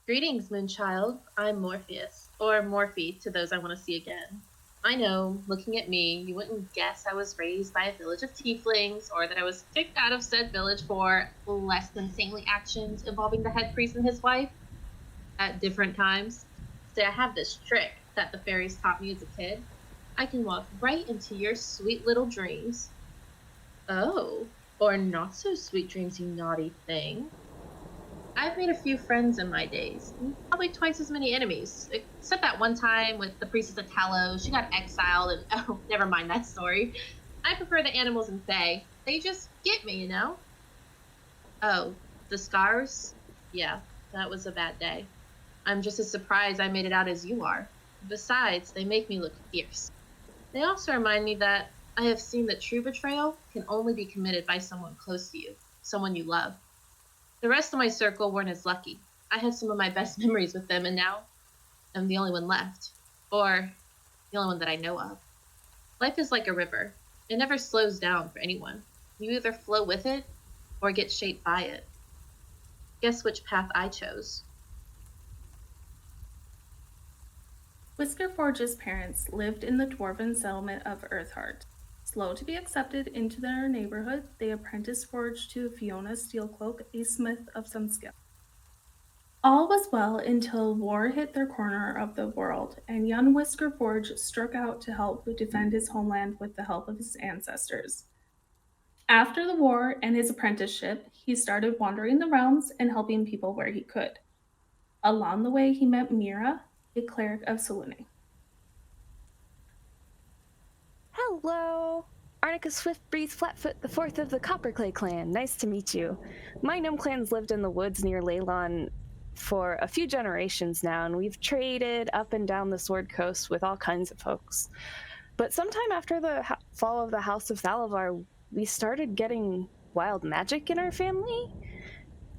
Greetings, Moonchild. I'm Morpheus, or Morphe to those I want to see again. I know, looking at me, you wouldn't guess I was raised by a village of tieflings, or that I was kicked out of said village for less than saintly actions involving the head priest and his wife at different times. See, I have this trick that the fairies taught me as a kid. I can walk right into your sweet little dreams. Oh, or not so sweet dreams, you naughty thing. I've made a few friends in my days, probably twice as many enemies, except that one time with the priestess of Talos. She got exiled, and oh, never mind that story. I prefer the animals and fae. They just get me, you know? Oh, the scars? Yeah, that was a bad day. I'm just as surprised I made it out as you are. Besides, they make me look fierce. They also remind me that I have seen that true betrayal can only be committed by someone close to you, someone you love. The rest of my circle weren't as lucky. I had some of my best memories with them, and now I'm the only one left. Or the only one that I know of. Life is like a river. It never slows down for anyone. You either flow with it, or get shaped by it. Guess which path I chose. Whisker Forge's parents lived in the dwarven settlement of Earthheart. Slow to be accepted into their neighborhood, they apprenticed Forge to Fiona Steelcloak, a smith of some skill. All was well until war hit their corner of the world, and young Whisker Forge struck out to help defend his homeland with the help of his ancestors. After the war and his apprenticeship, he started wandering the realms and helping people where he could. Along the way, he met Mira, a cleric of Selûne. Hello! Arnica Swiftbreeze Flatfoot, the fourth of the Copperclay clan. Nice to meet you. My gnome clan's lived in the woods near Leylon for a few generations now, and we've traded up and down the Sword Coast with all kinds of folks. But sometime after the fall of the House of Thalavar, we started getting wild magic in our family.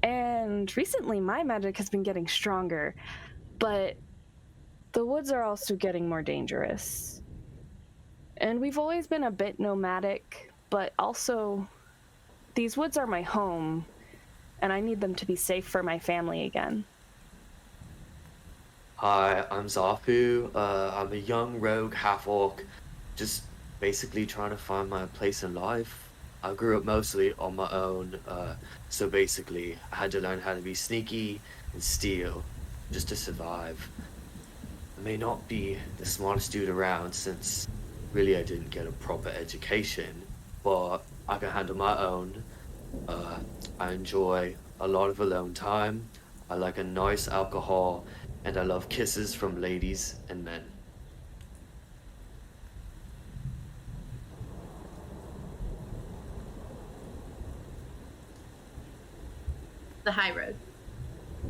And recently my magic has been getting stronger, but the woods are also getting more dangerous. And we've always been a bit nomadic, but also these woods are my home, and I need them to be safe for my family again. Hi, I'm Zafu. I'm a young rogue half-orc, just basically trying to find my place in life. I grew up mostly on my own, so basically I had to learn how to be sneaky and steal just to survive. I may not be the smartest dude around since really I didn't get a proper education, but I can handle my own. I enjoy a lot of alone time. I like a nice alcohol, and I love kisses from ladies and men. The High Road.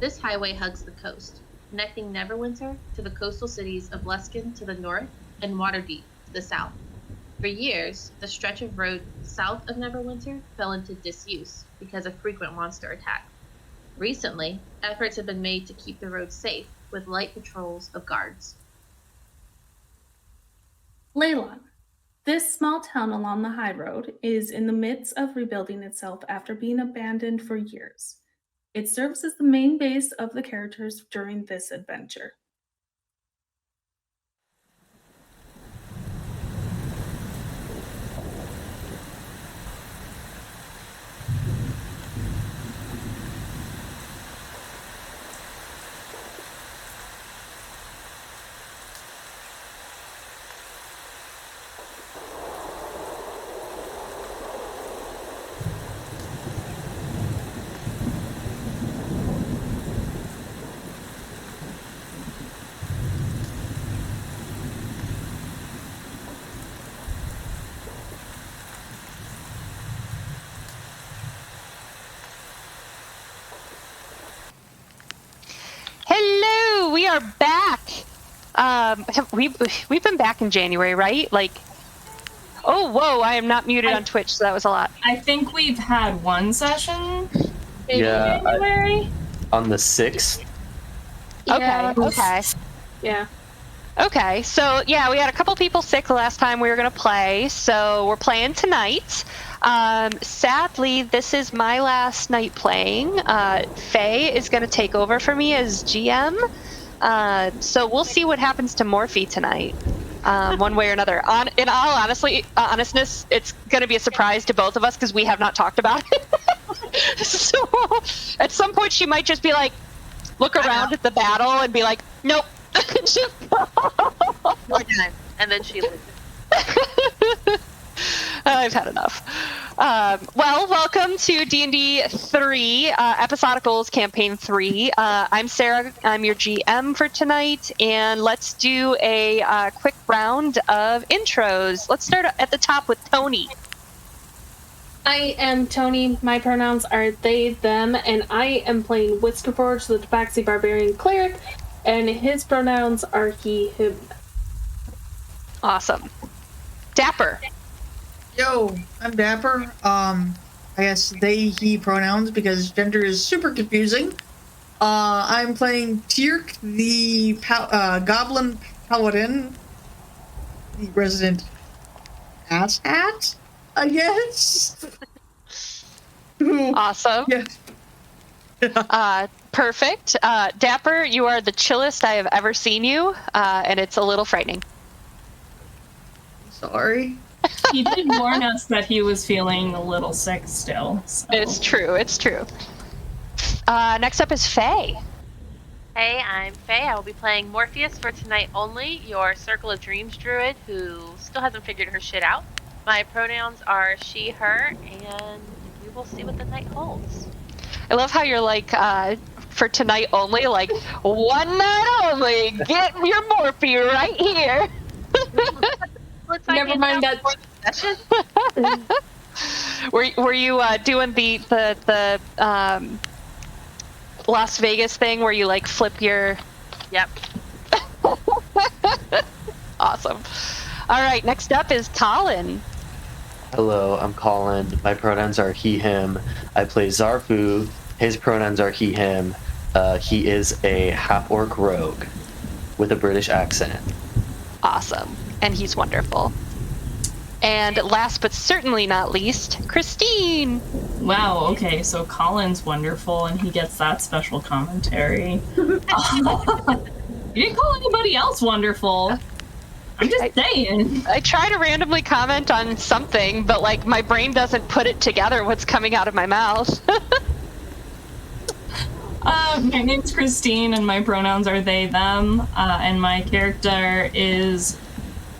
This highway hugs the coast, connecting Neverwinter to the coastal cities of Luskan to the north and Waterdeep to the south. For years, the stretch of road south of Neverwinter fell into disuse because of frequent monster attacks. Recently, efforts have been made to keep the road safe with light patrols of guards. Leylon. This small town along the high road is in the midst of rebuilding itself after being abandoned for years. It serves as the main base of the characters during this adventure. Hello, we are back. We've been back in January, right? Oh, whoa! I am not muted on Twitch, so that was a lot. I think we've had one session in Yeah, January. On the 6th. Okay. Yeah. Okay, so yeah, we had a couple people sick the last time we were going to play, so we're playing tonight. Sadly, this is my last night playing. Faye is going to take over for me as GM, so we'll see what happens to Morphe tonight, one way or another. In all honestness, it's going to be a surprise to both of us because we have not talked about it. So at some point, she might just be like, look around at the battle and be like, nope. More time. And then she leaves. I've had enough. Well, welcome to D&D 3, Episodicals Campaign 3. I'm Sarah. I'm your GM for tonight, and let's do a quick round of intros. Let's start at the top with Tony. I am Tony. My pronouns are they, them, and I am playing Whiskerforge, the Tabaxi Barbarian Cleric, and his pronouns are he, him. Awesome. Dapper. Yo, I'm Dapper. I guess they, he pronouns because gender is super confusing. I'm playing Tyrk, the Goblin Paladin, the resident asshat, I guess. Awesome. Yeah. Perfect. Dapper, you are the chillest I have ever seen you, and it's a little frightening. Sorry. He did warn us that he was feeling a little sick still. So. It's true. It's true. Next up is Faye. Hey, I'm Faye. I will be playing Morpheus for tonight only, your Circle of Dreams druid who still hasn't figured her shit out. My pronouns are she, her, and we will see what the night holds. I love how you're like, for tonight only, like, one night only, get your Morphe right here. Never mind that. Were you doing the Las Vegas thing where you like flip your? Yep. Awesome. All right, next up is Colin. Hello, I'm Colin. My pronouns are he, him. I play Zafu. His pronouns are he, him. He is a half-orc rogue with a British accent. Awesome. And he's wonderful. And last but certainly not least, Christine. Wow, okay, so Colin's wonderful and he gets that special commentary. You didn't call anybody else wonderful. I'm just saying. I try to randomly comment on something, but like my brain doesn't put it together what's coming out of my mouth. My name's Christine and my pronouns are they, them, and my character is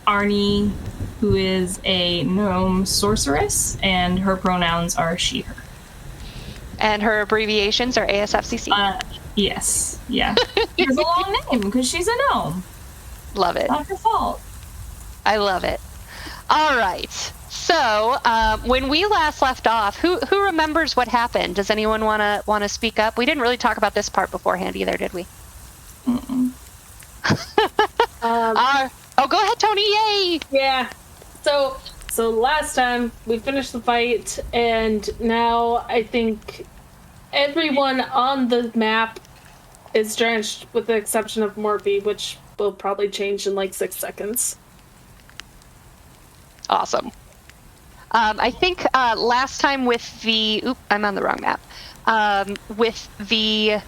Arnie, who is a gnome sorceress, and her pronouns are she, her. And her abbreviations are ASFCC. Yes, yeah. She has a long name because she's a gnome. Love it. Not her fault. I love it. All right. So when we last left off, who remembers what happened? Does anyone want to speak up? We didn't really talk about this part beforehand either, did we? Mm-mm. Oh, go ahead, Tony. Yay! Yeah. So last time we finished the fight, and now I think everyone on the map is drenched with the exception of Morphe, which will probably change in like 6 seconds. Awesome. I think last time with the... Oop, I'm on the wrong map. With the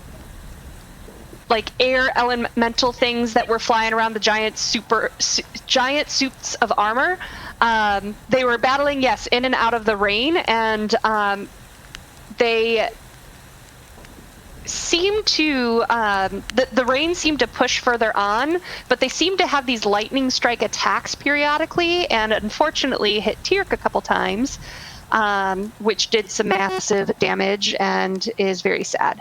like air elemental things that were flying around the giant suits of armor. They were battling, yes, in and out of the rain, and they seem to the rain seemed to push further on, but they seem to have these lightning strike attacks periodically, and unfortunately hit Tyrk a couple times, which did some massive damage and is very sad.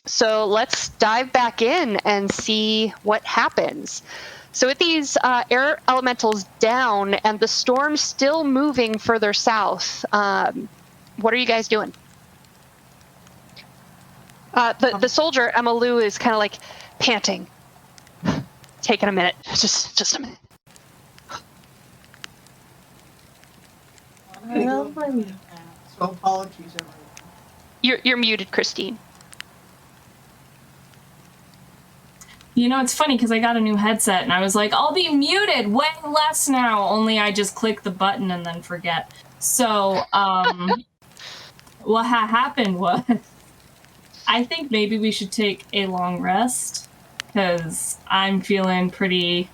So let's dive back in and see what happens. So with these air elementals down and the storm still moving further south, what are you guys doing? The soldier, Emma Lou, is kind of like panting. Taking a minute. Just a minute. So apologies, everyone. You're muted, Christine. You know, it's funny because I got a new headset and I was like, I'll be muted way less now, only I just click the button and then forget. So, what happened was, I think maybe we should take a long rest because I'm feeling pretty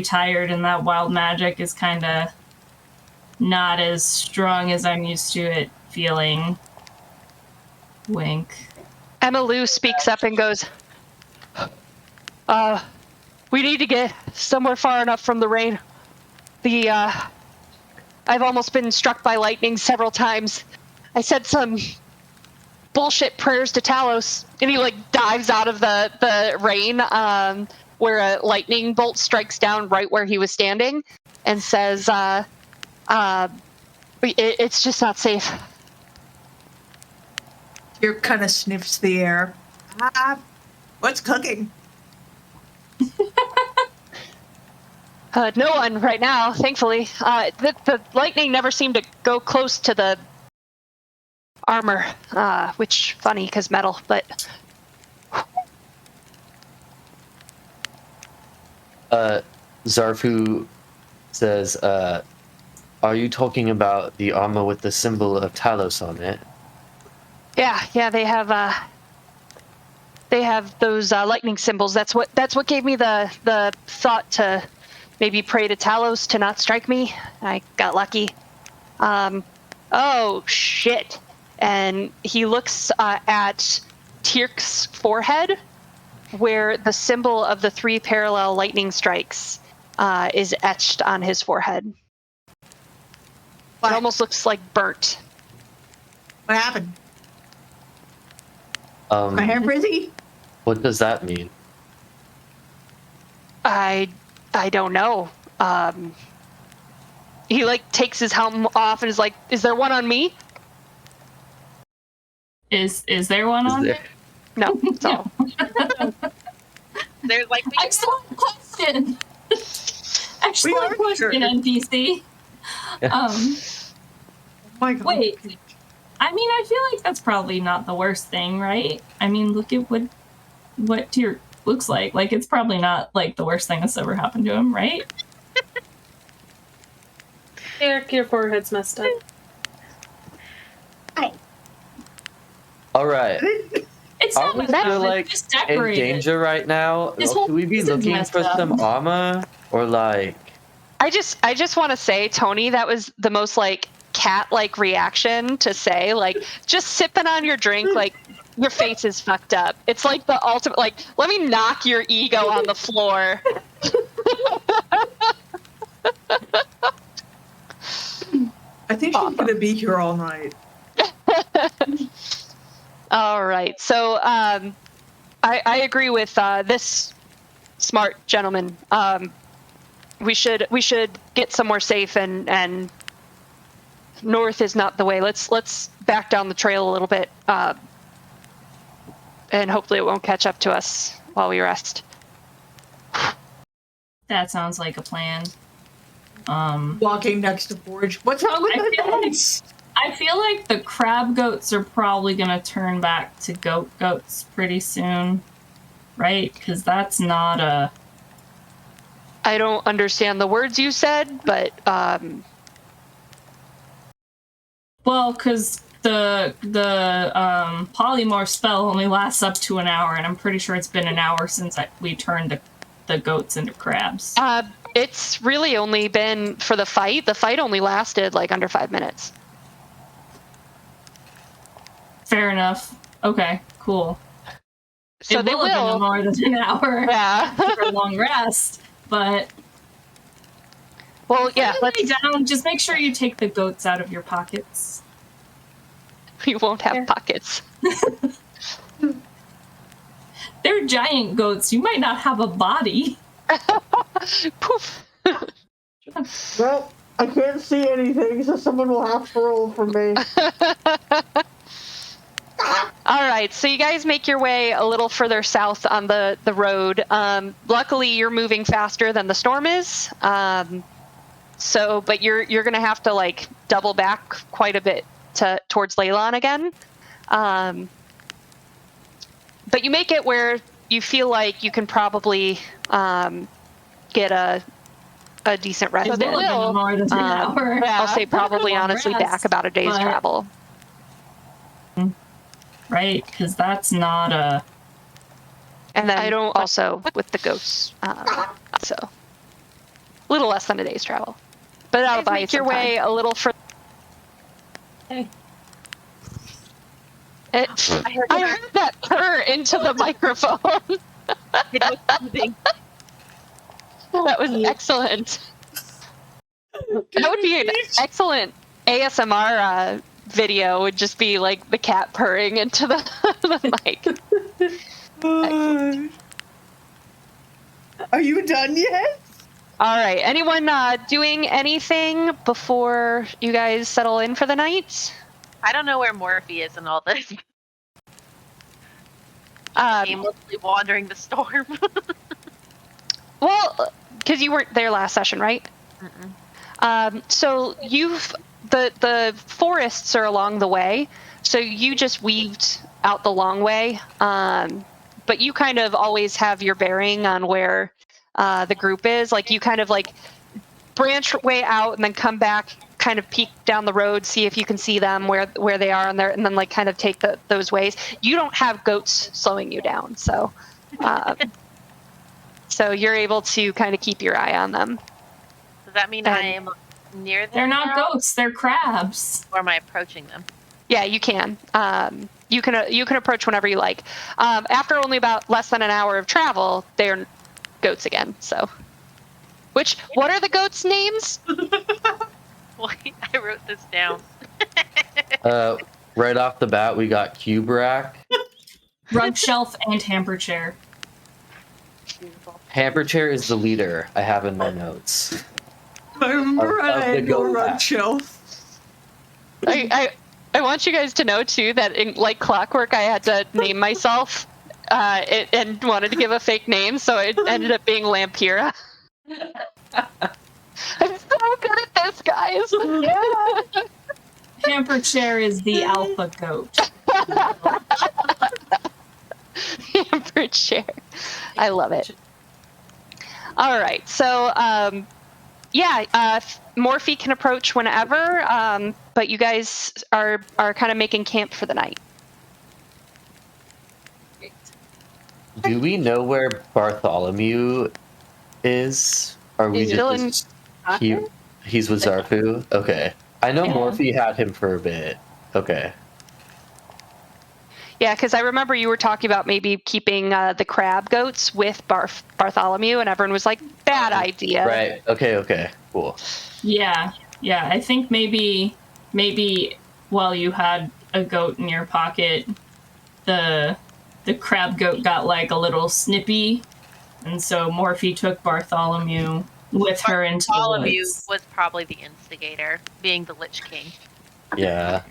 tired and that wild magic is kind of not as strong as I'm used to it feeling. Wink. Emma Lou speaks up and goes, we need to get somewhere far enough from the rain. I've almost been struck by lightning several times. I said some bullshit prayers to Talos, and he dives out of the rain, where a lightning bolt strikes down right where he was standing, and says, it's just not safe. Tyr kind of sniffs the air. What's cooking? No one right now, thankfully. The lightning never seemed to go close to the armor, which funny because metal, but Zafu says, are you talking about the armor with the symbol of Talos on it? yeah, they have those lightning symbols. That's what gave me the thought to maybe pray to Talos to not strike me. I got lucky. Oh shit. And he looks at Tyrk's forehead, where the symbol of the 3 parallel lightning strikes is etched on his forehead. What? It almost looks like burnt. What happened? My hair frizzy? What does that mean? I don't know. He takes his helm off and is like, "Is there one on me?" Is there one on there? No, it's all. There's Excellent question. Excellent question, NPC. Oh my god. Wait. I mean, I feel like that's probably not the worst thing, right? I mean, look at what Tyr looks like. Like, it's probably not the worst thing that's ever happened to him, right? Eric, your forehead's messed up. All right. It's Are not we messed still up, it's just in decorated. danger right now? This whole Should we be season's looking messed for up. some armor or I just want to say, Tony, that was the most cat-like reaction to say, just sipping on your drink, your face is fucked up. It's the ultimate, let me knock your ego on the floor. I think she's gonna be here all night. All right. So I agree with this smart gentleman. We should get somewhere safe, and north is not the way. Let's back down the trail a little bit, and hopefully it won't catch up to us while we rest. That sounds like a plan. Walking next to Forge. What's wrong with the I feel like the crab goats are probably gonna turn back to goats pretty soon, right? Because that's not a... I don't understand the words you said, but Well, because the polymorph spell only lasts up to an hour, and I'm pretty sure it's been an hour since we turned the goats into crabs. it's really only been for the fight. The fight only lasted under 5 minutes. Fair enough. Okay, cool. So it they will have will. been more than an hour Yeah. for a long rest, but... Well, yeah. Let's lay down. Just make sure you take the goats out of your pockets. We won't have pockets. They're giant goats. You might not have a body. Poof. Well, I can't see anything, so someone will have to roll for me. All right, so you guys make your way a little further south on the road. Luckily, you're moving faster than the storm is. But you're gonna have to double back quite a bit towards Leylon again. But you make it where you feel like you can probably get a decent rest. It will be more than an hour. I'll say probably Long honestly rest, back about a day's travel. Right, because that's not a... And then also with the goats, so a little less than a day's travel. But that'll buy you your way a little further. Hey. I heard that purr into the microphone. That was excellent. That would be an excellent ASMR video. Would just be like the cat purring into the mic. Are you done yet? All right. Anyone doing anything before you guys settle in for the night? I don't know where Morphe is in all this. Aimlessly wandering the storm. Well, because you weren't there last session, right? So the forests are along the way, so you just weaved out the long way. But you kind of always have your bearing on where the group is. Like you kind of like branch way out and then come back, kind of peek down the road, see if you can see them where they are on there, and then like kind of take those ways. You don't have goats slowing you down, so so you're able to kind of keep your eye on them. Does that mean I am near them? They're not goats, they're crabs. Or am I approaching them? Yeah, you can. You can approach whenever you like. After only about less than an hour of travel, they're goats again. So, what are the goats' names? Wait, I wrote this down. Right off the bat, we got Cube Rack. Rug shelf and hamper chair. Hamper chair is the leader. I have in my notes. I remember Of I the had no goat rug pack. shelf. I want you guys to know too that in like clockwork, I had to name myself and wanted to give a fake name, so it ended up being Lampira. I'm so good at this, guys. Hamper chair is the alpha goat. Hamper chair. I love it. All right, so Morphe can approach whenever, but you guys are kind of making camp for the night. Do we know where Bartholomew is? Are we He's still in he's with Zafu? Okay. I know Morphe had him for a bit. Okay. Yeah, because I remember you were talking about maybe keeping the crab goats with Bartholomew, and everyone was like, bad idea. Right. Okay. Cool. Yeah. I think maybe while you had a goat in your pocket, the crab goat got like a little snippy, and so Morphe took Bartholomew with her into the Bartholomew woods. was probably the instigator, being the Lich King. Yeah.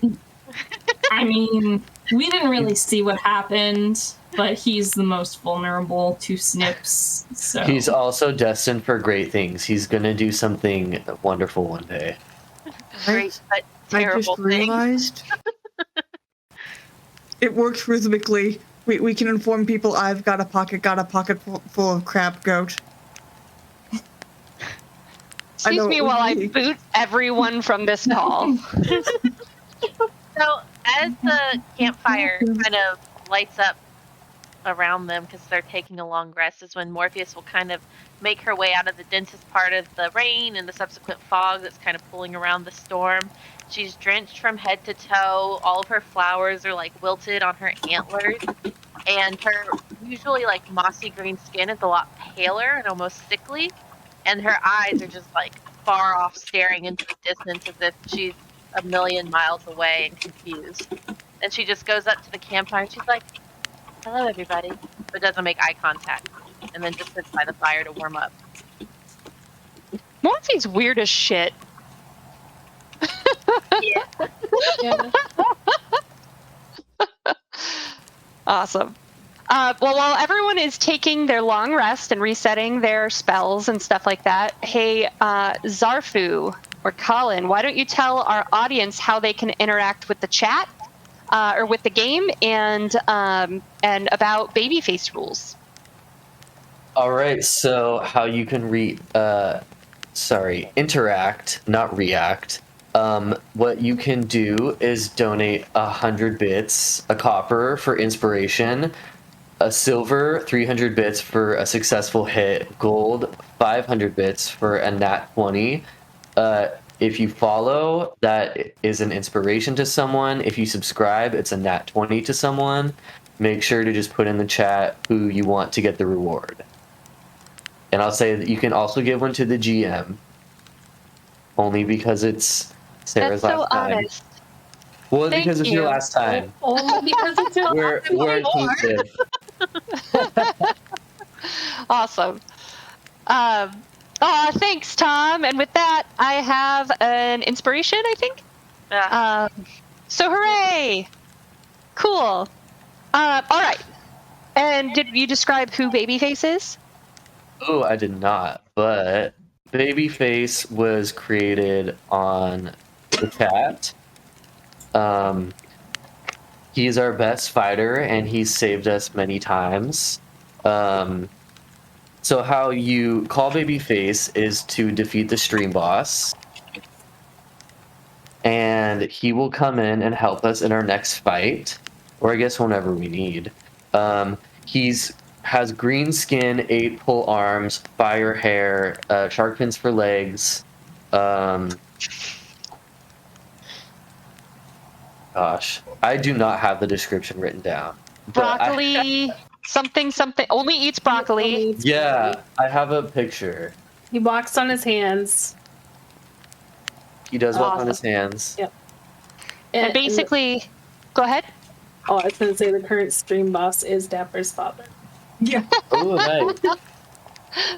I mean, we didn't really see what happened, but he's the most vulnerable to snips. So He's also destined for great things. He's gonna do something wonderful one day. Great, but I terrible just thing. realized it works rhythmically. We can inform people I've got a pocket full of crab goat. Excuse me while I boot everyone from this call. So as the campfire kind of lights up around them because they're taking a long rest is when Morpheus will kind of make her way out of the densest part of the rain and the subsequent fog that's kind of pulling around the storm. She's drenched from head to toe. All of her flowers are like wilted on her antlers, and her usually like mossy green skin is a lot paler and almost sickly, and her eyes are just like far off, staring into the distance as if she's a million miles away and confused. And she just goes up to the campfire and she's like, hello everybody, but doesn't make eye contact, and then just sits by the fire to warm up. Morphe's weird as shit. Yeah. Awesome. Well, while everyone is taking their long rest and resetting their spells and stuff like that, hey, Zafu or Colin, why don't you tell our audience how they can interact with the chat or with the game and about babyface rules? All right, so how you can interact, not react. What you can do is donate 100 bits, a copper for inspiration, a silver 300 bits for a successful hit, gold 500 bits for a nat 20. If you follow, that is an inspiration to someone. If you subscribe, it's a nat 20 to someone. Make sure to just put in the chat who you want to get the reward. And I'll say that you can also give one to the GM. Only because it's Sarah's That's so last time. honest. Well, Thank because it's your you. last time. Only because it's your We're inclusive. Awesome. Thanks, Tom. And with that, I have an inspiration, I think. So hooray! Cool. All right. And did you describe who Babyface is? Oh, I did not. But Babyface was created on the chat. He's our best fighter, and he's saved us many times. So how you call Babyface is to defeat the stream boss. And he will come in and help us in our next fight. Or I guess whenever we need. He's has green skin, 8 pole arms, fire hair, shark fins for legs. Gosh, I do not have the description written down. Broccoli, something. Only eats broccoli. Yeah, I have a picture. He walks on his hands. He does walk on his hands. Yep. And basically, go ahead. Oh, I was going to say the current stream boss is Dapper's father. Yeah. Oh, nice.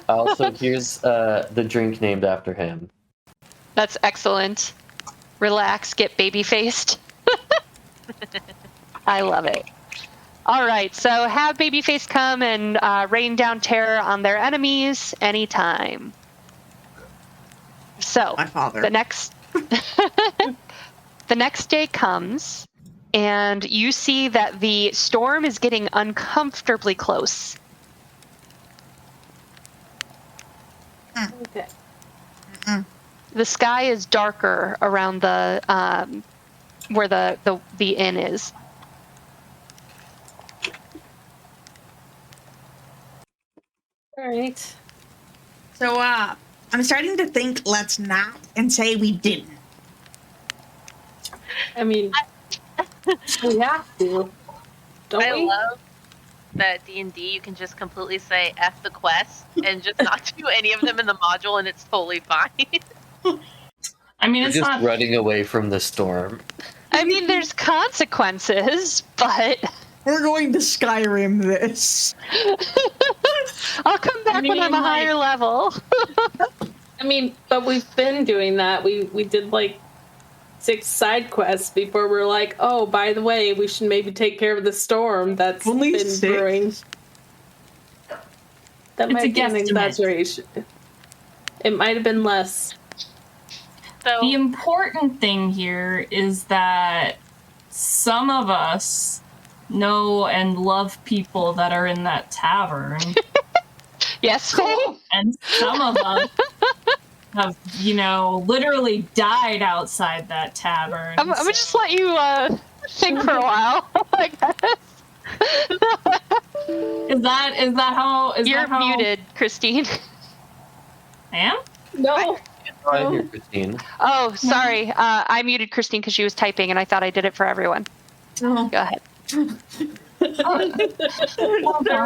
Also, here's the drink named after him. That's excellent. Relax, get baby-faced. I love it. All right, so have Babyface come and rain down terror on their enemies anytime. So My father. the next day comes, and you see that the storm is getting uncomfortably close. Okay. The sky is darker around the where the inn is. All right. So, I'm starting to think let's not and say we didn't. I mean, we have to. Don't I we? love that D&D you can just completely say F the quest and just not do any of them in the module and it's totally fine. I mean, We're it's just not. running away from the storm. I mean, there's consequences, but We're going to Skyrim this. I'll come back when I'm a higher level. I mean, but we've been doing that. We did like 6 side quests before we're like, oh, by the way, we should maybe take care of the storm that's Only been 6? brewing. That It's might a be an guesstimate. exaggeration. It might have been less. So The important thing here is that some of us know and love people that are in that tavern, Yes, Faye? and some of us have, literally died outside that tavern. I'm gonna just let you think for a while, I guess. Is that how? You're muted, Christine. I am? No. I hear Christine. Oh, sorry. I muted Christine because she was typing, and I thought I did it for everyone. Oh. Go ahead. Sarah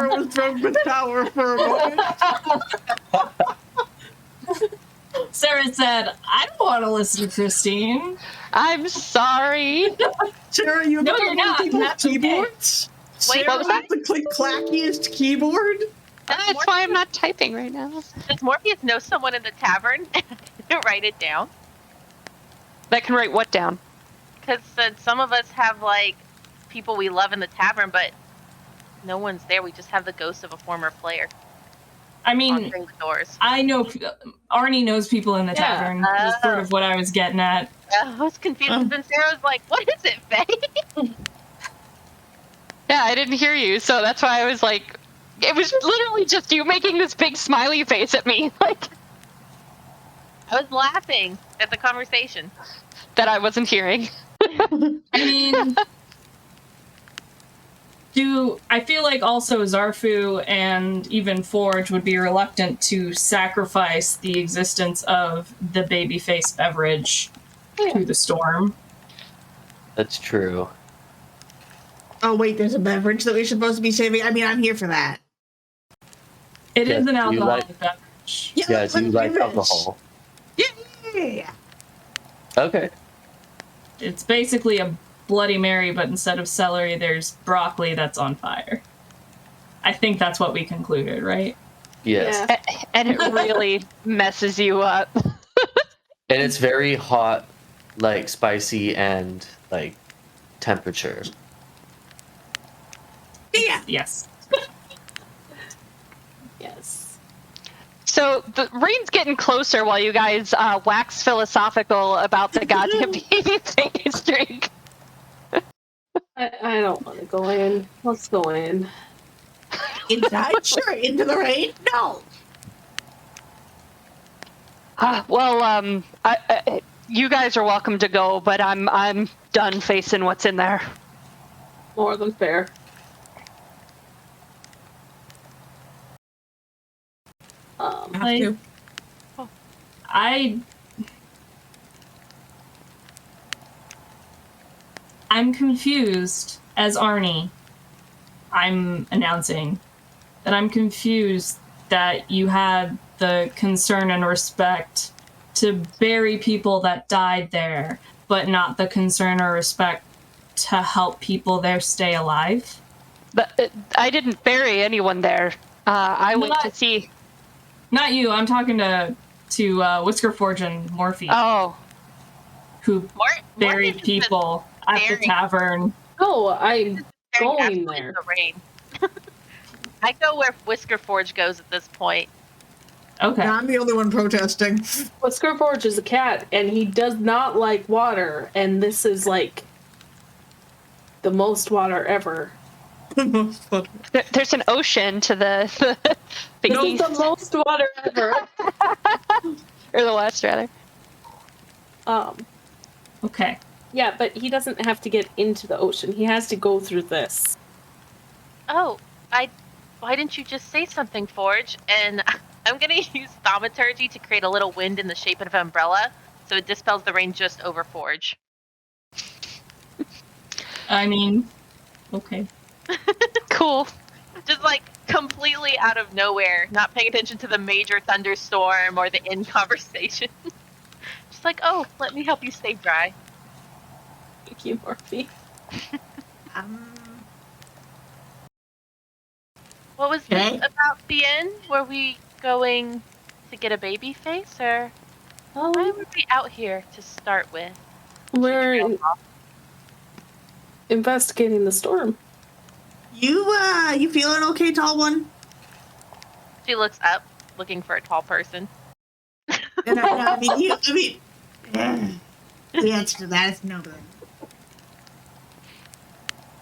was from the tower for a moment. Sarah said, I don't want to listen to Christine. I'm sorry. Sarah, you have No, the you're not. people That's okay. keyboards? Wait, Sarah what was that? has the clackiest keyboard? That's why I'm not typing right now. does Morpheus know someone in the tavern? Write it down. That can write what down? Because some of us have, like, people we love in the tavern, but no one's there. We just have the ghost of a former player I mean, haunting the doors. I know Arnie knows people in the Yeah. tavern. That's sort of what I was getting at. I was confused. And then Sarah was like, what is it, Faye? Yeah, I didn't hear you, so that's why I was like, it was literally just you making this big smiley face at me, like I was laughing at the conversation. that I wasn't hearing. I mean, I feel like also Zafu and even Forge would be reluctant to sacrifice the existence of the babyface beverage to the storm. That's true. Oh wait, there's a beverage that we're supposed to be saving. I mean, I'm here for that. It Yes, is an do you alcoholic like- beverage. Yeah, let's do you like beverage. alcohol? Yeah. Okay. It's basically a Bloody Mary, but instead of celery, there's broccoli that's on fire. I think that's what we concluded, right? Yes. Yeah. And it really messes you up. And it's very hot, like spicy and like temperature. Yeah. Yes. Yes. So the rain's getting closer while you guys wax philosophical about the goddamn baby face drink. I don't want to go in. Let's go in. Inside? Sure. Into the rain? No. You guys are welcome to go, but I'm done facing what's in there. More than fair. Have to. I'm confused as Arnie. I'm announcing that I'm confused that you had the concern and respect to bury people that died there, but not the concern or respect to help people there stay alive. But I didn't bury anyone there. I went to see. Not you. I'm talking to Whisker Forge and Morphe, Oh, who buried people at the tavern. Oh, I'm going Absolutely there. in the rain. I go where Whisker Forge goes at this point. Okay. I'm the only one protesting. Whisker Forge is a cat, and he does not like water, and this is like the most water ever. there's an ocean to the No, east, the most water ever. or the west, rather. Okay. Yeah, but he doesn't have to get into the ocean. He has to go through this. Oh, why didn't you just say something, Forge? And I'm gonna use thaumaturgy to create a little wind in the shape of an umbrella, so it dispels the rain just over Forge. I mean, okay. Cool. Just like completely out of nowhere, not paying attention to the major thunderstorm or the end conversation. Just like, oh, let me help you stay dry. Thank you, Morphe. What was Okay. this about the inn? Were we going to get a baby face, or why were we out here to start with? We're investigating the storm. You feeling okay, tall one? She looks up, looking for a tall person. And the answer to that is no good.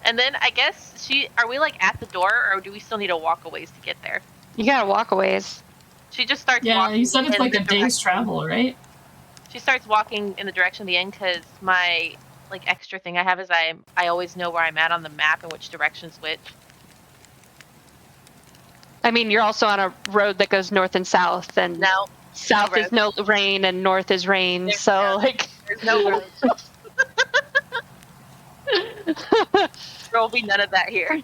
And then I guess are we like at the door, or do we still need to walk a ways to get there? You gotta walk a ways. She just starts Yeah, walking. you said it's in like the a day's direction- travel, right? She starts walking in the direction of the inn because my like extra thing I have is I always know where I'm at on the map and which direction's which. I mean, you're also on a road that goes north and south, and No, south is no rain and north is rain. There's So, no- like, there's no road. There will be none of that here.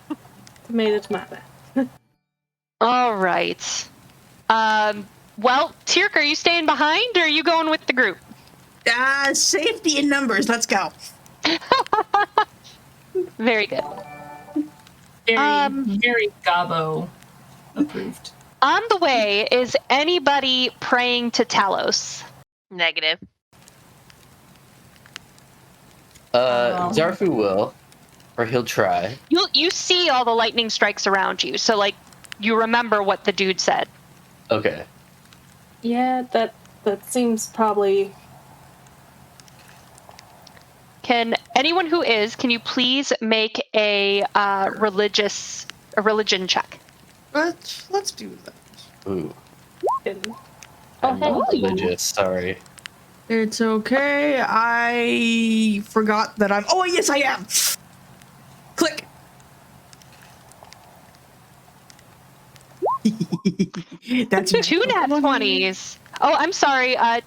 Tomato, tomato. all right. Well, Tirk, are you staying behind, or are you going with the group? Safety in numbers. Let's go. Very good. Very Gabo approved. On the way, is anybody praying to Talos? Negative. Zafu will, or he'll try. You see all the lightning strikes around you, so like you remember what the dude said. Okay. Yeah, that seems probably. Can anyone who is, can you please make a religion check? Let's do that. Ooh. Oh, I'm not hey. religious, sorry. It's okay. I forgot that I'm. Oh yes, I am. Click. That's 2 nat 20s. Oh, I'm sorry. Oh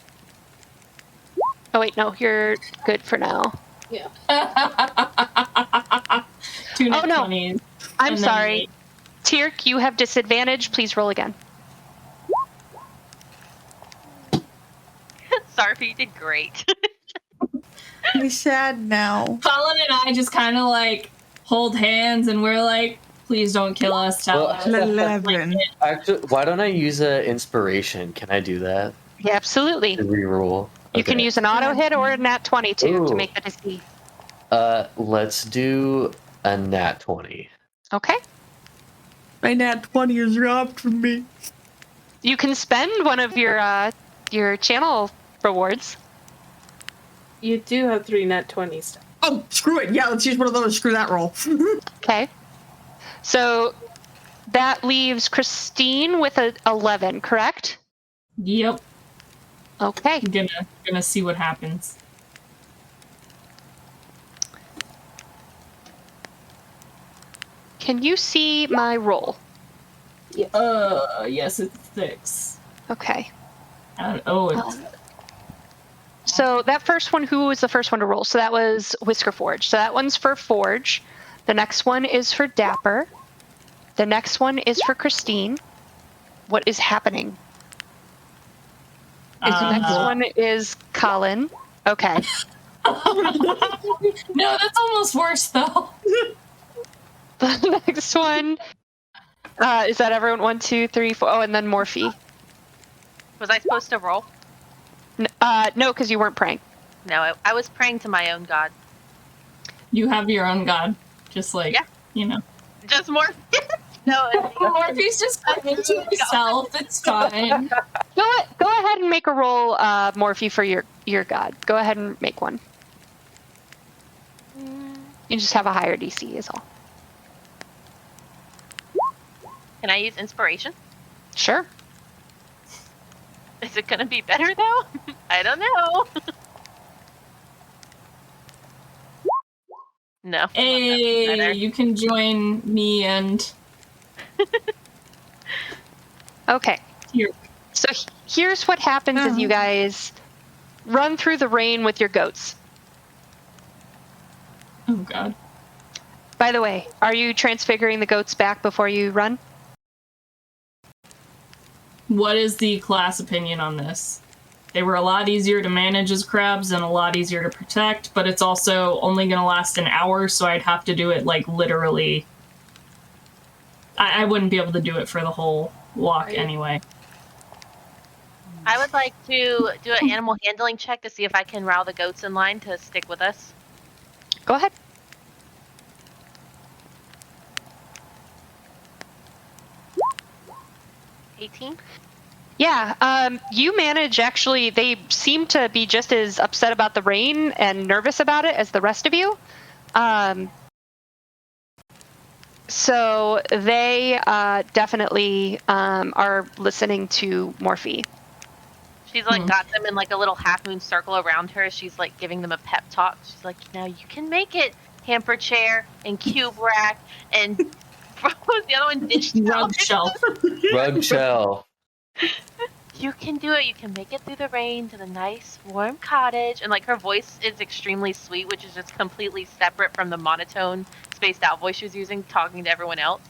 wait, no, you're good for now. Yeah. 2 nat Oh, no. 20s. I'm And then sorry. Tyrk, you have disadvantage. Please roll again. Zarfi, you did great. I'm sad now. Colin and I just kind of like hold hands and we're like, please don't kill us. Tell us. 11. Actually, why don't I use a inspiration? Can I do that? Yeah, absolutely. To reroll. You can Okay. use an auto hit or a nat 20 to Ooh. make the DC. Let's do a nat 20. Okay. My nat 20 is robbed from me. You can spend one of your channel rewards. You do have 3 nat 20s. Oh, screw it. Yeah, let's use one of those. Screw that roll. Okay. So that leaves Christine with a 11, correct? Yep. Okay. I'm gonna see what happens. Can you see my roll? Yes, it's 6. Okay. It's So that first one, who was the first one to roll? So that was Whisker Forge. So that one's for Forge. The next one is for Dapper. The next one is for Christine. What is happening? The next one is Colin. Okay. No, that's almost worse though. The next one is that everyone? 1, 2, 3, 4. Oh, and then Morphe. Was I supposed to roll? No, because you weren't praying. No, I was praying to my own god. You have your own god, just like you know. Just more. No, Morphe's just praying to himself. It's fine. Go ahead and make a roll, Morphe, for your god. Go ahead and make one. You just have a higher DC is all. Can I use inspiration? Sure. Is it gonna be better though? I don't know. No. Hey, you can join me and Okay. Here. So here's what happens as you guys run through the rain with your goats. oh god. By the way, are you transfiguring the goats back before you run? What is the class opinion on this? They were a lot easier to manage as crabs and a lot easier to protect, but it's also only going to last an hour, so I'd have to do it, like, literally. I wouldn't be able to do it for the whole walk anyway. I would like to do an animal handling check to see if I can rile the goats in line to stick with us. Go ahead. $18. Yeah, you manage, actually, they seem to be just as upset about the rain and nervous about it as the rest of you. So they definitely are listening to Morphe. She's like got them in like a little half moon circle around her. She's like giving them a pep talk. She's like, "Now you can make it, hamper chair and cube rack and what was the other one? Dish Rug shelf. Rug shell. You can do it. You can make it through the rain to the nice warm cottage." And like her voice is extremely sweet, which is just completely separate from the monotone, spaced out voice she was using, talking to everyone else.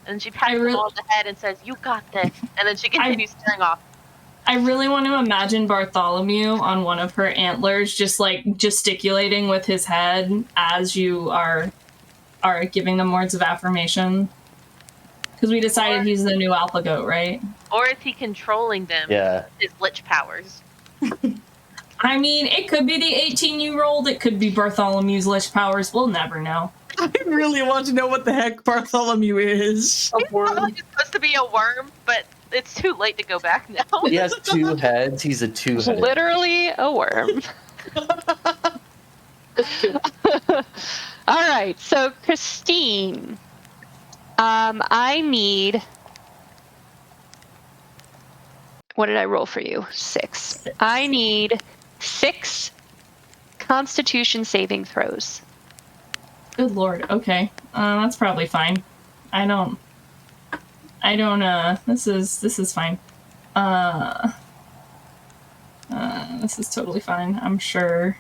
And then she pats them all on the head and says, "You got this." And then she continues staring off. I really want to imagine Bartholomew on one of her antlers, just like gesticulating with his head as you are giving them words of affirmation. Because we decided he's the new alpha goat, right? Or is he controlling them? Yeah. His lich powers. I mean, it could be the 18 you rolled. It could be Bartholomew's lich powers. We'll never know. I really want to know what the heck Bartholomew is. He's probably supposed to be a worm, but it's too late to go back now. He has 2 heads. He's a 2-headed. Literally a worm. All right, so Christine, I need What did I roll for you? 6. I need 6 Constitution saving throws. Good lord. Okay. That's probably fine. I don't. This is fine. This is totally fine. I'm sure.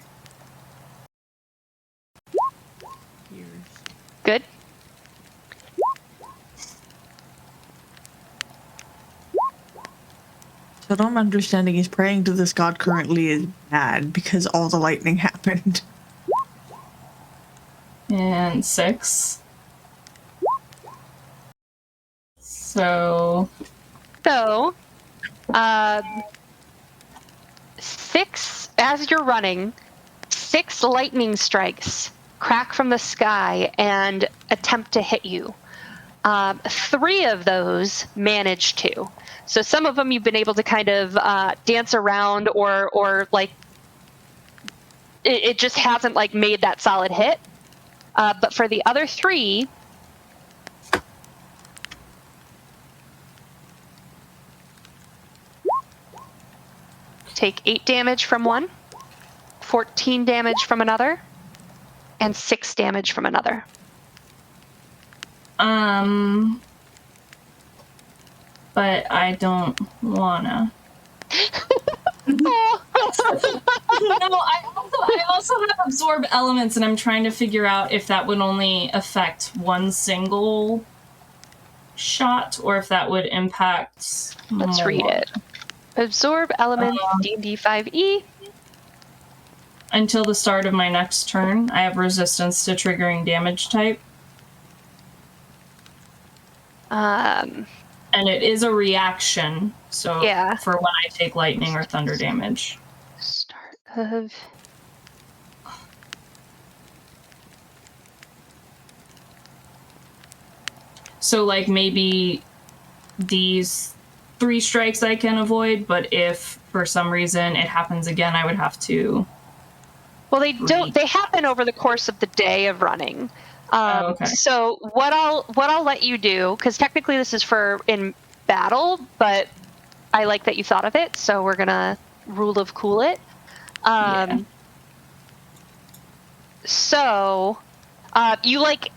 Good. So what I'm understanding is praying to this god currently is bad because all the lightning happened. And 6. So 6, as you're running, 6 lightning strikes crack from the sky and attempt to hit you. 3 of those manage to. So some of them you've been able to kind of dance around or like it just hasn't like made that solid hit. But for the other 3, take 8 damage from one, 14 damage from another, and 6 damage from another. But I don't wanna. No, I also have absorb elements, and I'm trying to figure out if that would only affect one single shot, or if that would impact. Let's more. read it. Absorb elements, D&D 5e. Until the start of my next turn, I have resistance to triggering damage type. And it is a reaction, so Yeah. for when I take lightning or thunder damage. Start of... So, like, maybe these 3 strikes I can avoid, but if for some reason it happens again, I would have to... Well, they don't. They happen over the course of the day of running. Okay. So what I'll let you do, because technically this is for in battle, but I like that you thought of it, so we're gonna rule of cool it. Yeah. So you like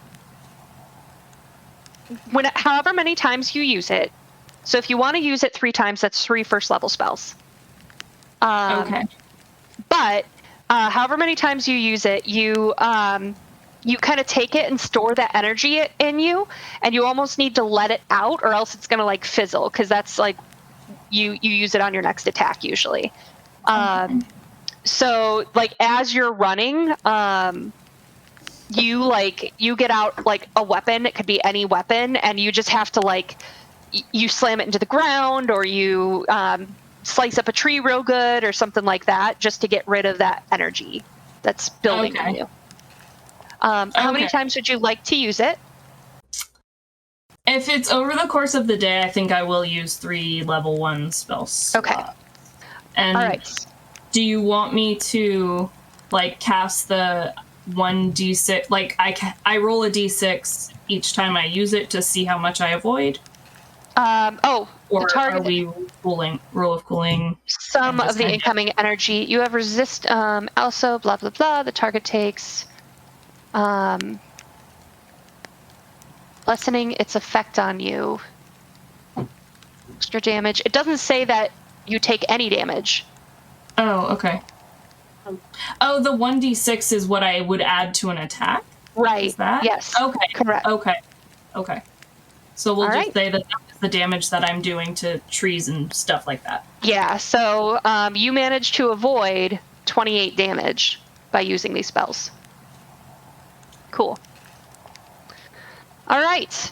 however many times you use it. So if you want to use it 3 times, that's 3 first level spells. Okay. But however many times you use it, you kind of take it and store that energy in you, and you almost need to let it out, or else it's gonna like fizzle, because that's like you use it on your next attack usually. So like as you're running, you get out like a weapon. It could be any weapon, and you just have to like you slam it into the ground, or you slice up a tree real good or something like that, just to get rid of that energy that's building in you. How many times would you like to use it? If it's over the course of the day, I think I will use 3 level 1 spells. Okay. And All right. do you want me to like cast the 1d6? Like I roll a d6 each time I use it to see how much I avoid. Or the target. are we rule of cooling? Some of the incoming energy. You have resist. Also, blah blah blah. The target takes. Lessening its effect on you. Extra damage. It doesn't say that you take any damage. Oh, okay. Oh, the 1d6 is what I would add to an attack? Right. Is that? Yes. Okay. Correct. Okay. So we'll All just right. say that that's the damage that I'm doing to trees and stuff like that. Yeah, so you managed to avoid 28 damage by using these spells. Cool. All right.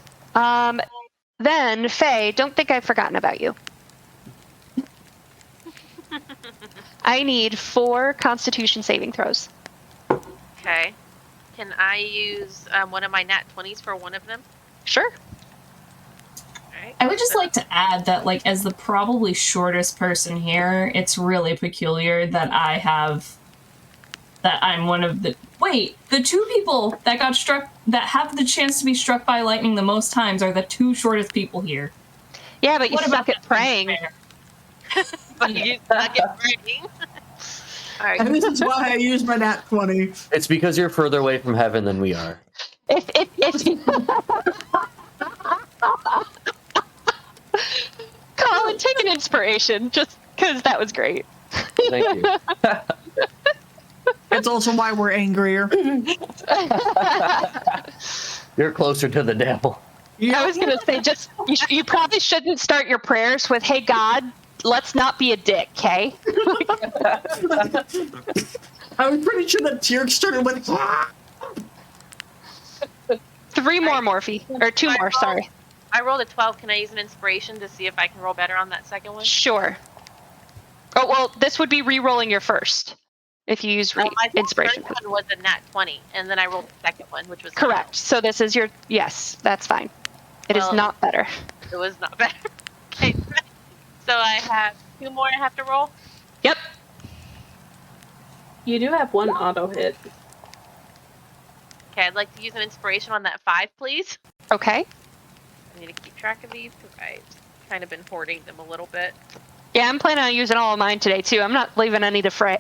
Then, Faye, don't think I've forgotten about you. I need 4 Constitution saving throws. Okay. Can I use one of my nat 20s for one of them? Sure. Alright. I would just like to add that, like, as the probably shortest person here, it's really peculiar that I'm one of the... Wait, the 2 people that got struck, that have the chance to be struck by lightning the most times are the 2 shortest people here. Yeah, but you What suck about at praying. But you suck at writing. All right. And this is why I use my nat 20. It's because you're further away from heaven than we are. If Colin, take an inspiration, just because that was great. Thank you. It's also why we're angrier. You're closer to the devil. I was gonna say, just you probably shouldn't start your prayers with, "Hey God, let's not be a dick," okay? I was pretty sure that Tyrk started with. 3 more, Morphe, or 2 more. Sorry. I rolled a 12. Can I use an inspiration to see if I can roll better on that second one? Sure. Oh well, this would be re-rolling your first if you use My inspiration. first one was a nat 20, and then I rolled the second one, which was Correct. So this is your yes. That's fine. It is not better. It was not better. Okay. So I have 2 more I have to roll. Yep. You do have 1 auto hit. Okay, I'd like to use an inspiration on that 5, please. Okay. I need to keep track of these because I've kind of been hoarding them a little bit. Yeah, I'm planning on using all of mine today too. I'm not leaving any to Faye.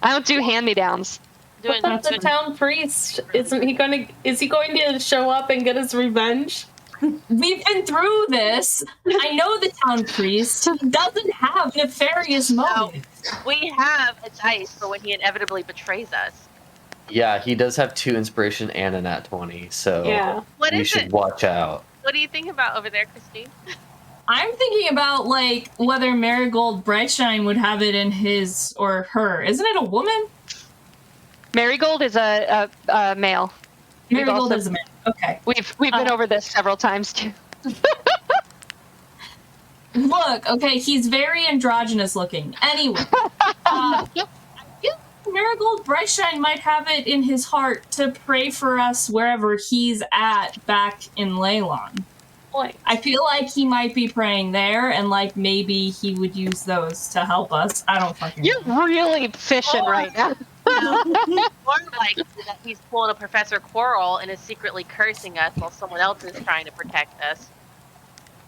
I don't do hand-me-downs. What about the town priest? Is he going to show up and get his revenge? We've been through this. I know the town priest. He doesn't have nefarious motives. We have a dice for when he inevitably betrays us. Yeah, he does have 2 inspiration and a nat 20, so What you is should it? watch out. What do you think about over there, Christine? I'm thinking about, like, whether Marigold Brightshine would have it in his or her. Isn't it a woman? Marigold is a male. Marigold is a man. Okay. We've been over this several times too. Look, okay, he's very androgynous looking. Anyway, I feel Marigold Brightshine might have it in his heart to pray for us wherever he's at back in Leylon. I feel like he might be praying there, and like maybe he would use those to help us. I don't fucking know. You're really fishing right now. Or like that he's pulling a Professor Quirrell and is secretly cursing us while someone else is trying to protect us.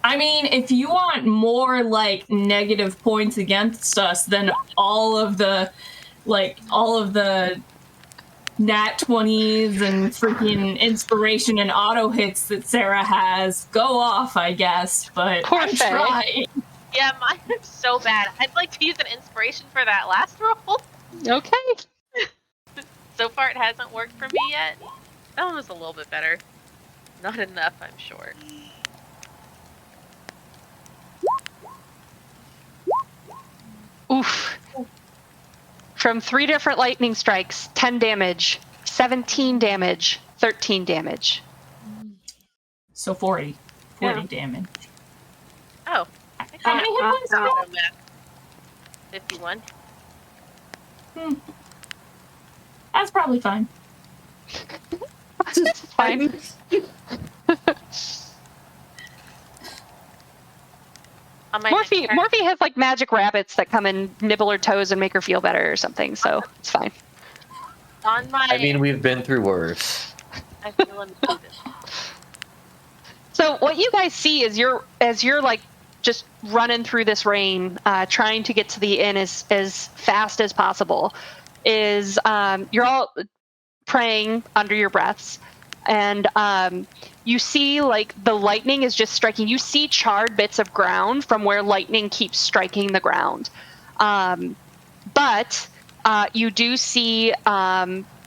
I mean, if you want more like negative points against us than all of the nat 20s and freaking inspiration and auto hits that Sarah has, go off, I guess, but Poor I'm Faye. trying. Yeah, mine are so bad. I'd like to use an inspiration for that last roll. Okay. So far it hasn't worked for me yet. That one was a little bit better. Not enough, I'm sure. Oof. From 3 different lightning strikes, 10 damage, 17 damage, 13 damage. So 40 damage. Oh. How many hit points? I don't know math. 51. That's probably fine. It's fine. Morphe has like magic rabbits that come and nibble her toes and make her feel better or something, so it's fine. On my I mean, we've been through worse. I feel unmuted. So what you guys see is as you're like just running through this rain, trying to get to the inn as fast as possible, is you're all praying under your breaths, and you see like the lightning is just striking. You see charred bits of ground from where lightning keeps striking the ground, but you do see Forge,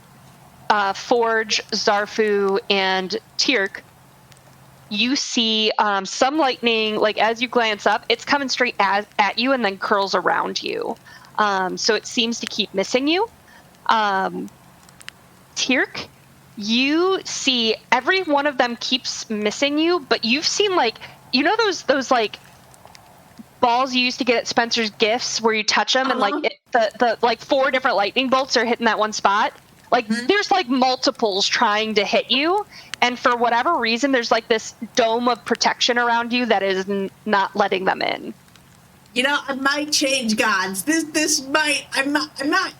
Zafu, and Tyrk. You see some lightning, like as you glance up, it's coming straight at you and then curls around you. So it seems to keep missing you. Tyrk, you see every one of them keeps missing you, but you've seen like, you know those like balls you used to get at Spencer's Gifts where you touch them and like the like 4 different lightning bolts are hitting that one spot? Like there's like multiples trying to hit you, and for whatever reason there's like this dome of protection around you that is not letting them in. You know, I might change gods. This might. I might.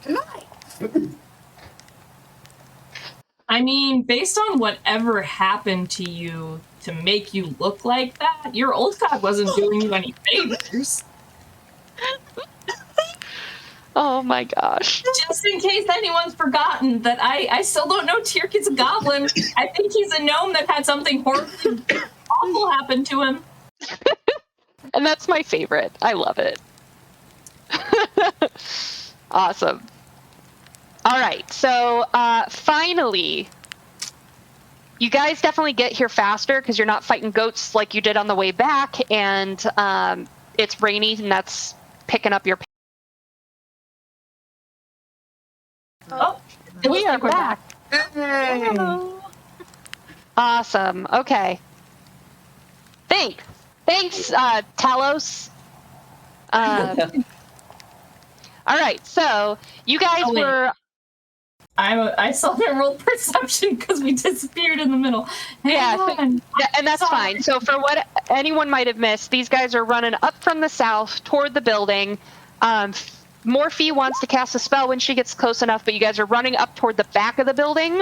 I mean, based on whatever happened to you, to make you look like that. Your old god wasn't doing you any favors. Oh my gosh. Just in case anyone's forgotten that I still don't know Tyrk's a goblin. I think he's a gnome that had something horribly awful happen to him. And that's my favorite. I love it. Awesome. All right, so finally, you guys definitely get here faster because you're not fighting goats like you did on the way back, and it's rainy, and that's picking up your... Oh, we are back. Hey. Awesome. Okay. Thanks, Talos. All right, so you guys were... I still haven't rolled perception because we disappeared in the middle. And that's fine. So for what anyone might have missed, these guys are running up from the south toward the building. Morphe wants to cast a spell when she gets close enough, but you guys are running up toward the back of the building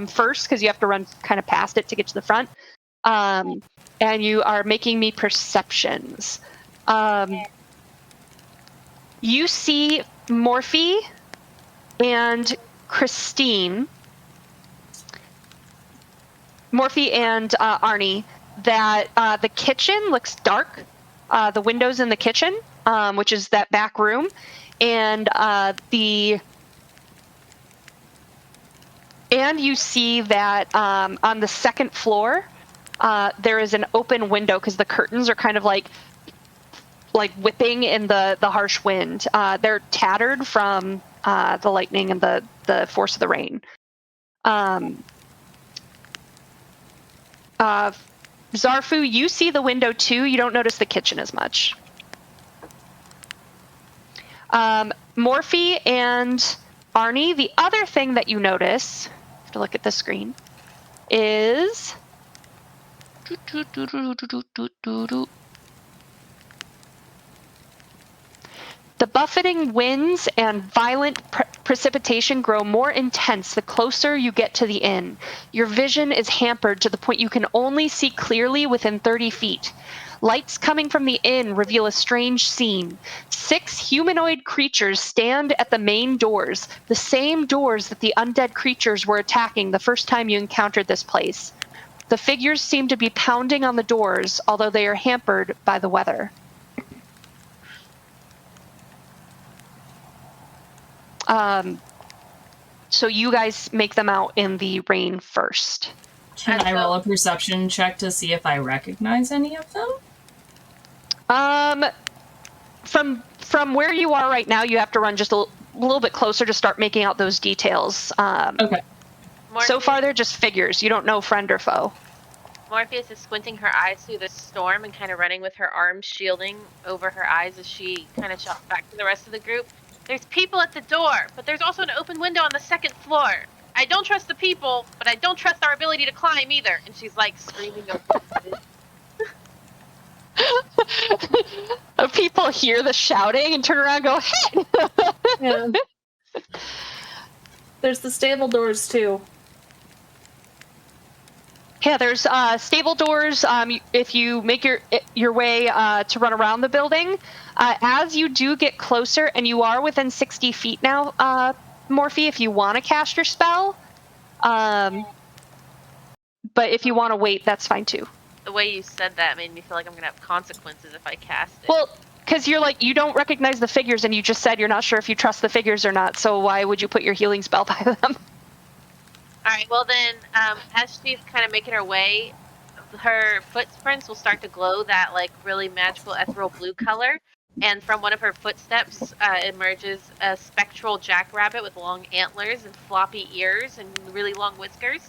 first because you have to run kind of past it to get to the front. And you are making me perceptions. You see Morphe and Christine, Morphe and Arnie, that the kitchen looks dark. The windows in the kitchen, which is that back room, and you see that on the second floor there is an open window because the curtains are kind of like whipping in the harsh wind. They're tattered from the lightning and the force of the rain. Zafu, you see the window too. You don't notice the kitchen as much. Morphe and Arnie, the other thing that you notice, I have to look at the screen, is... The buffeting winds and violent precipitation grow more intense the closer you get to the inn. Your vision is hampered to the point you can only see clearly within 30 feet. Lights coming from the inn reveal a strange scene. 6 humanoid creatures stand at the main doors, the same doors that the undead creatures were attacking the first time you encountered this place. The figures seem to be pounding on the doors, although they are hampered by the weather. So you guys make them out in the rain first. Can I roll a perception check to see if I recognize any of them? From where you are right now, you have to run just a little bit closer to start making out those details. Okay. So far, they're just figures. You don't know friend or foe. Morpheus is squinting her eyes through the storm and kind of running with her arms shielding over her eyes as she kind of shouts back to the rest of the group. There's people at the door, but there's also an open window on the second floor. I don't trust the people, but I don't trust our ability to climb either. And she's like screaming over People hear the shouting and turn around and go, hey! Yeah. There's the stable doors too. Yeah, there's stable doors. If you make your way to run around the building, as you do get closer, and you are within 60 feet now, Morphe, if you want to cast your spell. But if you want to wait, that's fine too. The way you said that made me feel like I'm going to have consequences if I cast it. Well, because you're like, you don't recognize the figures, and you just said you're not sure if you trust the figures or not, so why would you put your healing spell by them? Alright, well then, as she's kind of making her way, her footprints will start to glow that, like, really magical ethereal blue color. And from one of her footsteps emerges a spectral jackrabbit with long antlers and floppy ears and really long whiskers.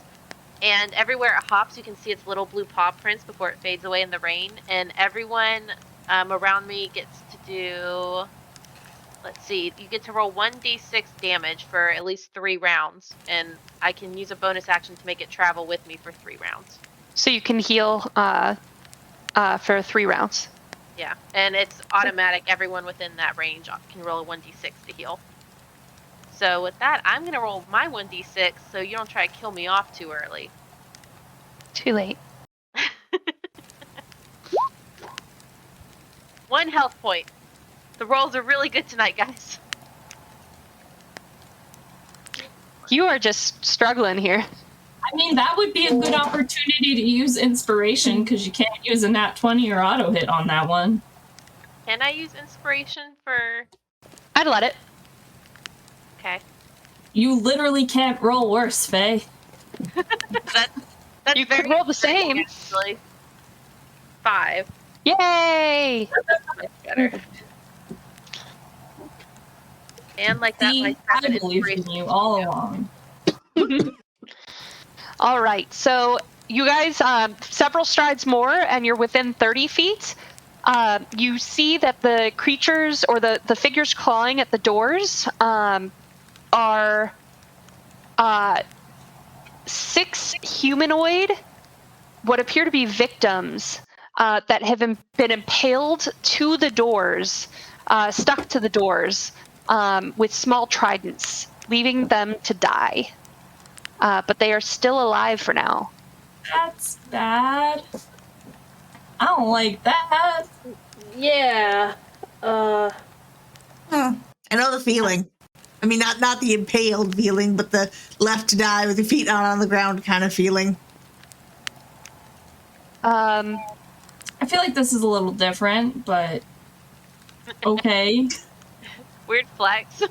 And everywhere it hops, you can see its little blue paw prints before it fades away in the rain. And everyone around me gets to do... Let's see, you get to roll 1d6 damage for at least 3 rounds, and I can use a bonus action to make it travel with me for 3 rounds. So you can heal for 3 rounds. Yeah, and it's automatic. Everyone within that range can roll a 1d6 to heal. So with that, I'm going to roll my 1d6 so you don't try to kill me off too early. Too late. 1 health point. The rolls are really good tonight, guys. You are just struggling here. I mean, that would be a good opportunity to use inspiration because you can't use a nat 20 or auto hit on that one. Can I use inspiration for... I'd let it. Okay. You literally can't roll worse, Faye. That's You very could roll the same. actually. 5. Yay! That's much better. And like that, See, like I believe in you all along. All right, so you guys, several strides more, and you're within 30 feet. You see that the creatures or the figures clawing at the doors are 6 humanoid, what appear to be victims that have been impaled to the doors, stuck to the doors with small tridents, leaving them to die. But they are still alive for now. That's bad. I don't like that. Yeah. I know the feeling. I mean, not the impaled feeling, but the left to die with your feet not on the ground kind of feeling. I feel like this is a little different, but okay. Weird flex.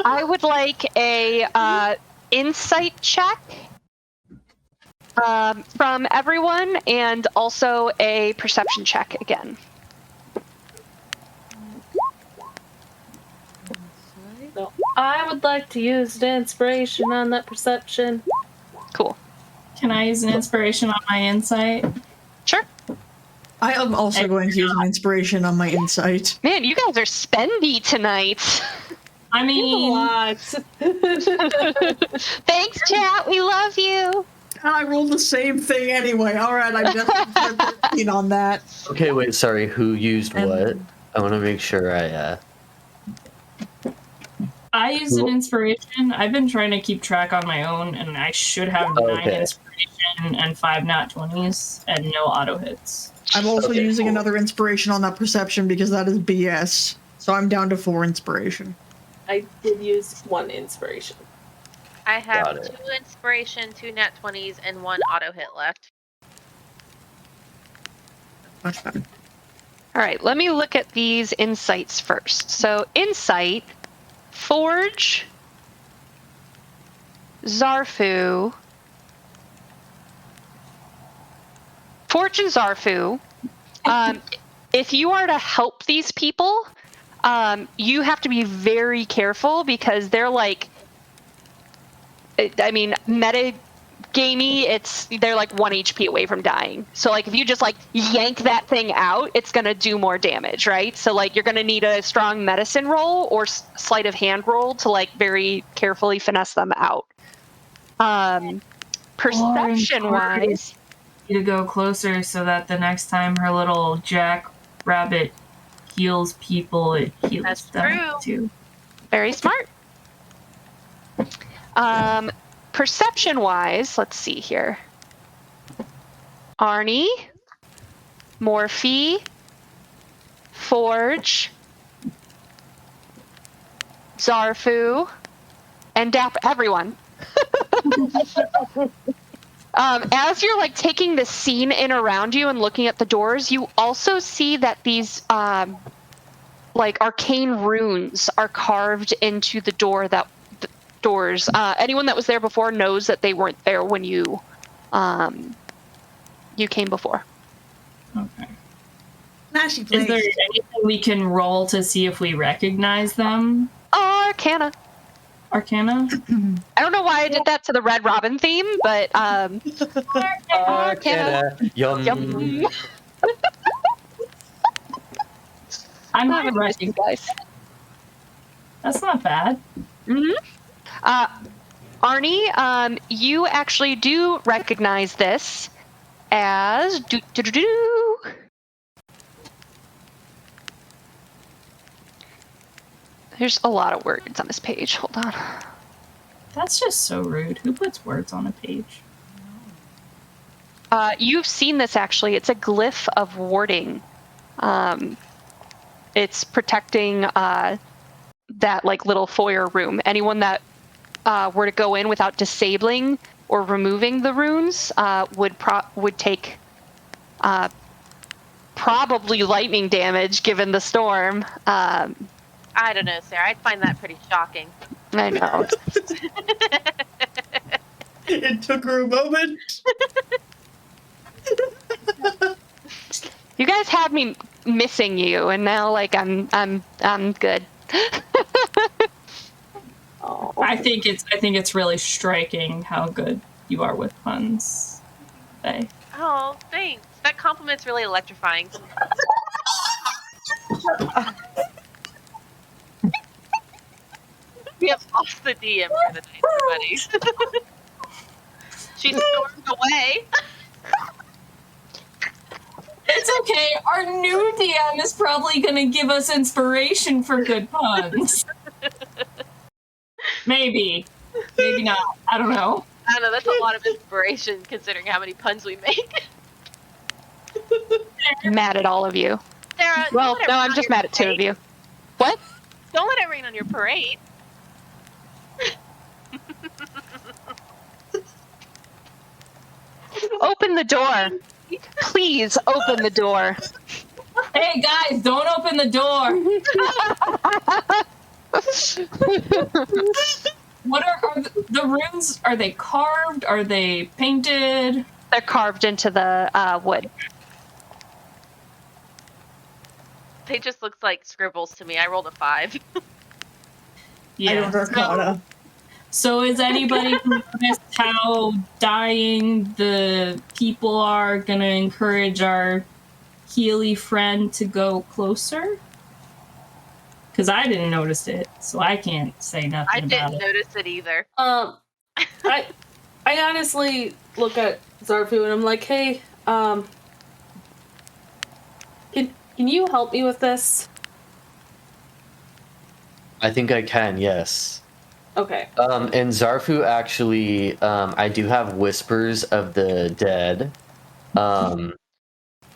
I would like a insight check from everyone, and also a perception check again. No, I would like to use the inspiration on that perception. Cool. Can I use an inspiration on my insight? Sure. I am also going to use an inspiration on my insight. Man, you guys are spendy tonight. I mean, thanks, chat. We love you. I rolled the same thing anyway. All right, I'm just 13 on that. Okay, wait, sorry, who used what? I want to make sure I used an inspiration. I've been trying to keep track on my own, and I should have 9 inspiration and 5 nat 20s and no auto hits. I'm also using another inspiration on that perception because that is BS. So I'm down to 4 inspiration. I did use 1 inspiration. I have 2 inspiration, 2 nat 20s, and 1 auto hit left. Much better. All right, let me look at these insights first. So, insight, Forge, Zafu, Forge and Zafu. If you are to help these people, you have to be very careful because they're like, I mean, meta gamey, they're like 1 HP away from dying. So like if you just like yank that thing out, it's gonna do more damage, right? So like you're gonna need a strong medicine roll or sleight of hand roll to like very carefully finesse them out. Perception wise, to go closer so that the next time her little jackrabbit heals people, it heals them too. Very smart. Perception wise, let's see here. Arnie, Morphe, Forge, Zafu, and everyone. As you're like taking the scene in around you and looking at the doors, you also see that these like arcane runes are carved into the doors. Anyone that was there before knows that they weren't there when you came before. Okay. Flashy Is place. there anything we can roll to see if we recognize them? Arcana. Arcana? I don't know why I did that to the Red Robin theme, but Arcana. Yum. I'm not ready. Guys. That's not bad. Arnie, you actually do recognize this as There's a lot of words on this page. Hold on. That's just so rude. Who puts words on a page? You've seen this actually. It's a glyph of warding. it's protecting that like little foyer room. Anyone that were to go in without disabling or removing the runes would take probably lightning damage given the storm. I don't know, Sarah. I'd find that pretty shocking. I know. It took her a moment. You guys had me missing you, and now like I'm good. Oh. I think it's really striking how good you are with puns. Faye. Oh, thanks. That compliment's really electrifying. We have lost the DM for the night, everybody. She stormed away. It's okay. Our new DM is probably going to give us inspiration for good puns. Maybe. Maybe not. I don't know. I don't know, that's a lot of inspiration considering how many puns we make. I'm mad at all of you. Sarah, Well, no, I'm just mad at two of you. What? Don't let it rain on your parade. Open the door. Please open the door. Hey guys, don't open the door. What are the runes? Are they carved? Are they painted? They're carved into the wood. They just look like scribbles to me. I rolled a 5. Yeah. I don't Arcana. So is anybody who noticed how dying the people are gonna encourage our Healy friend to go closer? Because I didn't notice it, so I can't say nothing I about didn't it. notice it either. I honestly look at Zafu and I'm like, hey, can you help me with this? I think I can, yes. Okay. And Zafu actually, I do have Whispers of the Dead,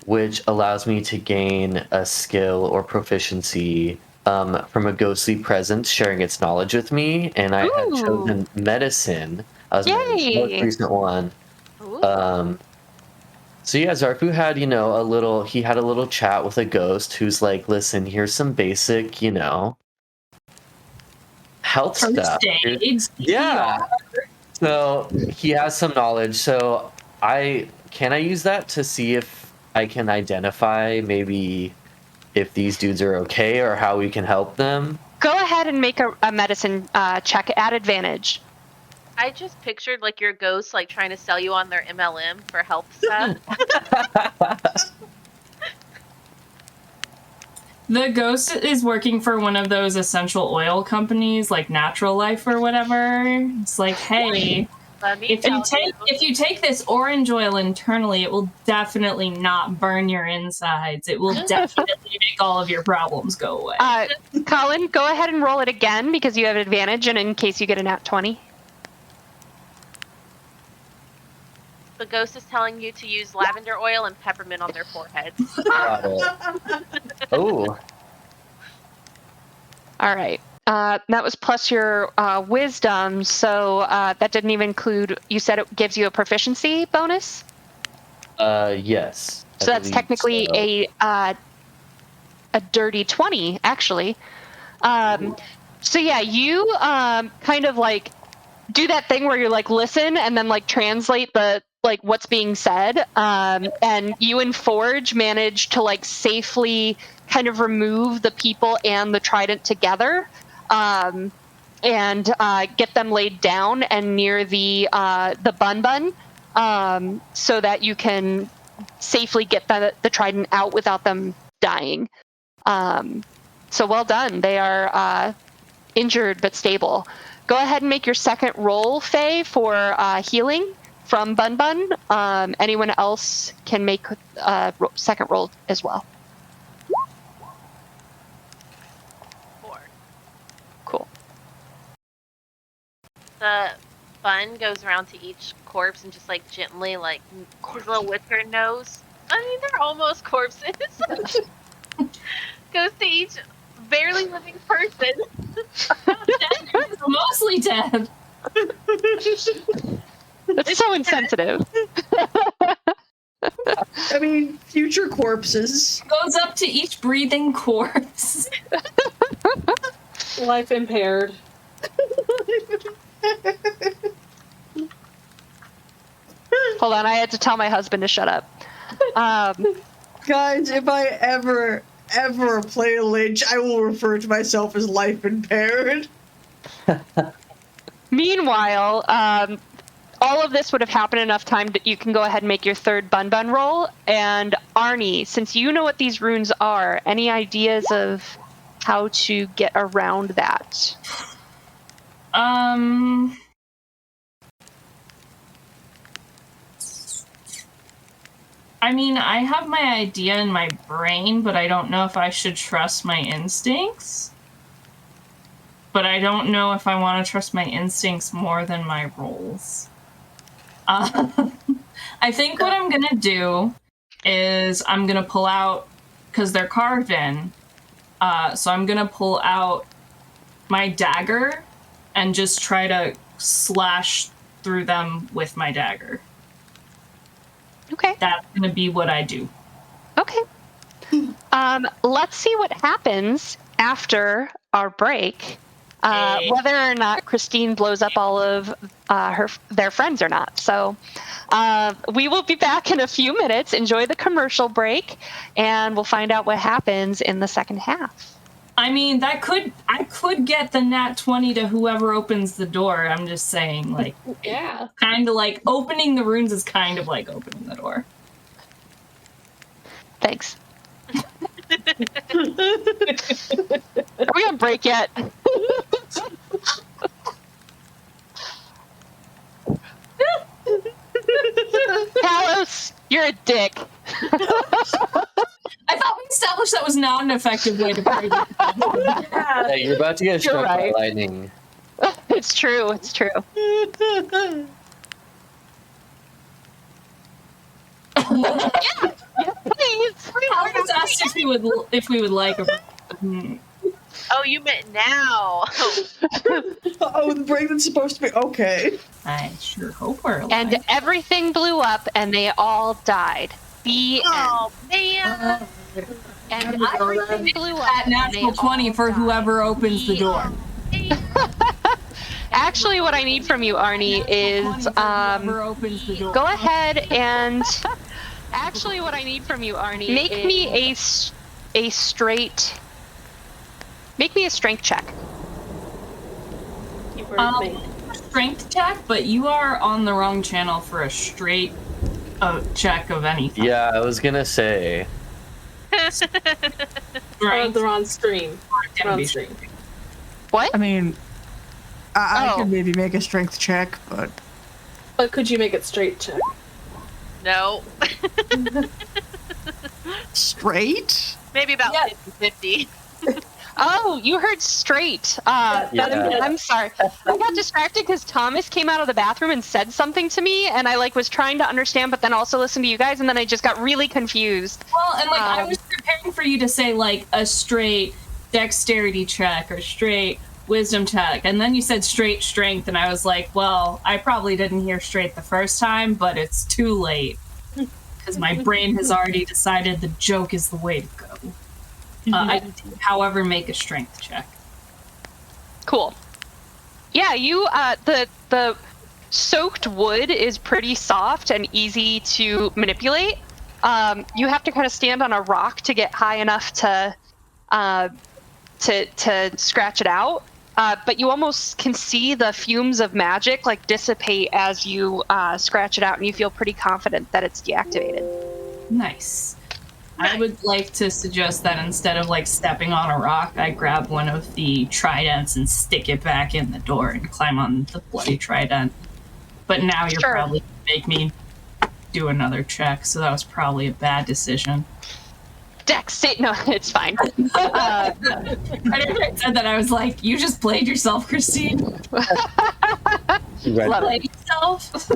which allows me to gain a skill or proficiency from a ghostly presence sharing its knowledge with me, and I had chosen medicine as my most recent one. So yeah, Zafu had, he had a little chat with a ghost who's like, listen, here's some basic, health stuff. Yeah. So he has some knowledge. So can I use that to see if I can identify maybe if these dudes are okay or how we can help them? Go ahead and make a medicine check at advantage. I just pictured like your ghost like trying to sell you on their MLM for health stuff. The ghost is working for one of those essential oil companies, like Natural Life or whatever. It's like, hey, if you take this orange oil internally, it will definitely not burn your insides. It will definitely make all of your problems go away. Colin, go ahead and roll it again because you have advantage, and in case you get a nat 20. The ghost is telling you to use lavender oil and peppermint on their foreheads. Got it. Oh. All right. That was plus your wisdom, so that didn't even include, you said it gives you a proficiency bonus? Yes. So that's technically a dirty 20, actually. So yeah, you kind of like do that thing where you're like, listen, and then like translate the like what's being said, and you and Forge manage to like safely kind of remove the people and the trident together, and get them laid down and near the bun, so that you can safely get the trident out without them dying. So well done. They are injured but stable. Go ahead and make your second roll, Faye, for healing from Bun. Anyone else can make a second roll as well. 4. Cool. The Bun goes around to each corpse and just like gently like his little whiskered nose. I mean, they're almost corpses. goes to each barely living person. Mostly dead. That's so insensitive. I mean, future corpses. Goes up to each breathing corpse. Life impaired. Hold on, I had to tell my husband to shut up. Guys, if I ever play a Lynch, I will refer to myself as life impaired. Meanwhile, all of this would have happened enough time that you can go ahead and make your third bun bun roll. And Arnie, since you know what these runes are, any ideas of how to get around that? I mean, I have my idea in my brain, but I don't know if I should trust my instincts. But I don't know if I want to trust my instincts more than my rolls. I think what I'm gonna do is I'm gonna pull out, because they're carved in, so I'm gonna pull out my dagger and just try to slash through them with my dagger. Okay. That's gonna be what I do. Okay. Let's see what happens after our break. Whether or not Christine blows up all of their friends or not. So we will be back in a few minutes. Enjoy the commercial break, and we'll find out what happens in the second half. I mean, I could get the nat 20 to whoever opens the door. I'm just saying, like, Yeah. kind of like opening the runes is kind of like opening the door. Thanks. Are we on break yet? Talos, you're a dick. I thought we established that was not an effective way to play this. Yeah, you're about to get You're struck right. by lightning. It's true. It's true. Yeah, please. Alex asked if we would like a. Oh, you meant now. Oh, the break that's supposed to be okay. I sure hope we're alive. And everything blew up, and they all died. The Oh man. end. And everything blew up. That and natural they 20 all for died. whoever opens the door. Actually, what I need from you, Arnie, is Whoever opens the door. go ahead and. Actually, what I need from you, Arnie, make me a straight. Make me a strength check. Strength check, but you are on the wrong channel for a straight check of anything. Yeah, I was gonna say. Or they're on stream. They're on stream. What? I mean, I Oh. could maybe make a strength check, but But could you make it straight check? No. straight? Maybe about 50-50. Oh, you heard straight. Yeah. I'm sorry. I got distracted because Thomas came out of the bathroom and said something to me, and I was trying to understand, but then also listen to you guys, and then I just got really confused. Well, and I was preparing for you to say like a straight dexterity check or straight wisdom check, and then you said straight strength, and I was like, well, I probably didn't hear straight the first time, but it's too late because my brain has already decided the joke is the way to go. I did, however, make a strength check. Cool. Yeah, you the soaked wood is pretty soft and easy to manipulate. You have to kind of stand on a rock to get high enough to scratch it out. But you almost can see the fumes of magic dissipate as you scratch it out, and you feel pretty confident that it's deactivated. Nice. I would like to suggest that instead of stepping on a rock, I grab one of the tridents and stick it back in the door and climb on the bloody trident. But now you're probably gonna make me do another check, so that was probably a bad decision. No, it's fine. I said that, I was like, you just played yourself, Christine. Right. Played yourself.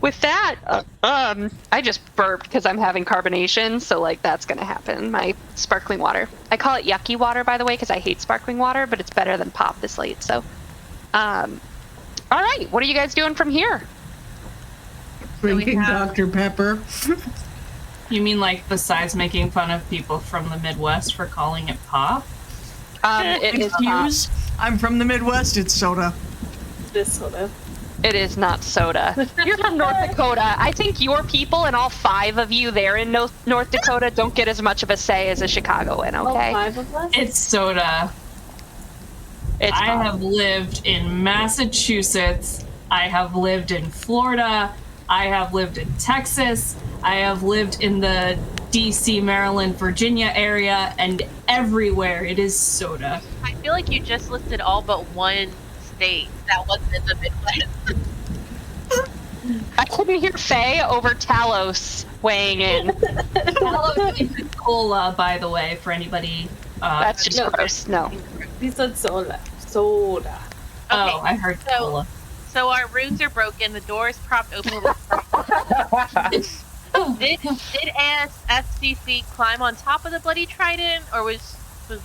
with that, I just burped because I'm having carbonation, so like that's gonna happen. My sparkling water. I call it yucky water, by the way, because I hate sparkling water, but it's better than pop this late. So, all right, what are you guys doing from here? Drinking Dr. Pepper. You mean like besides making fun of people from the Midwest for calling it pop? It is Excuse? I'm from the Midwest. It's soda. This soda. It is not soda. You're from North Dakota. I think your people and all 5 of you there in North Dakota don't get as much of a say as a Chicagoan, okay? All 5 of us? It's soda. I have lived in Massachusetts. I have lived in Florida. I have lived in Texas. I have lived in the DC, Maryland, Virginia area, and everywhere it is soda. I feel like you just listed all but one state that wasn't in the Midwest. I couldn't hear Faye over Talos weighing in. Talos is cola, by the way, for anybody. That's just gross. No. He said soda. Soda. Oh, I heard cola. So our runes are broken. The door is propped open. Did SCC climb on top of the bloody trident, or was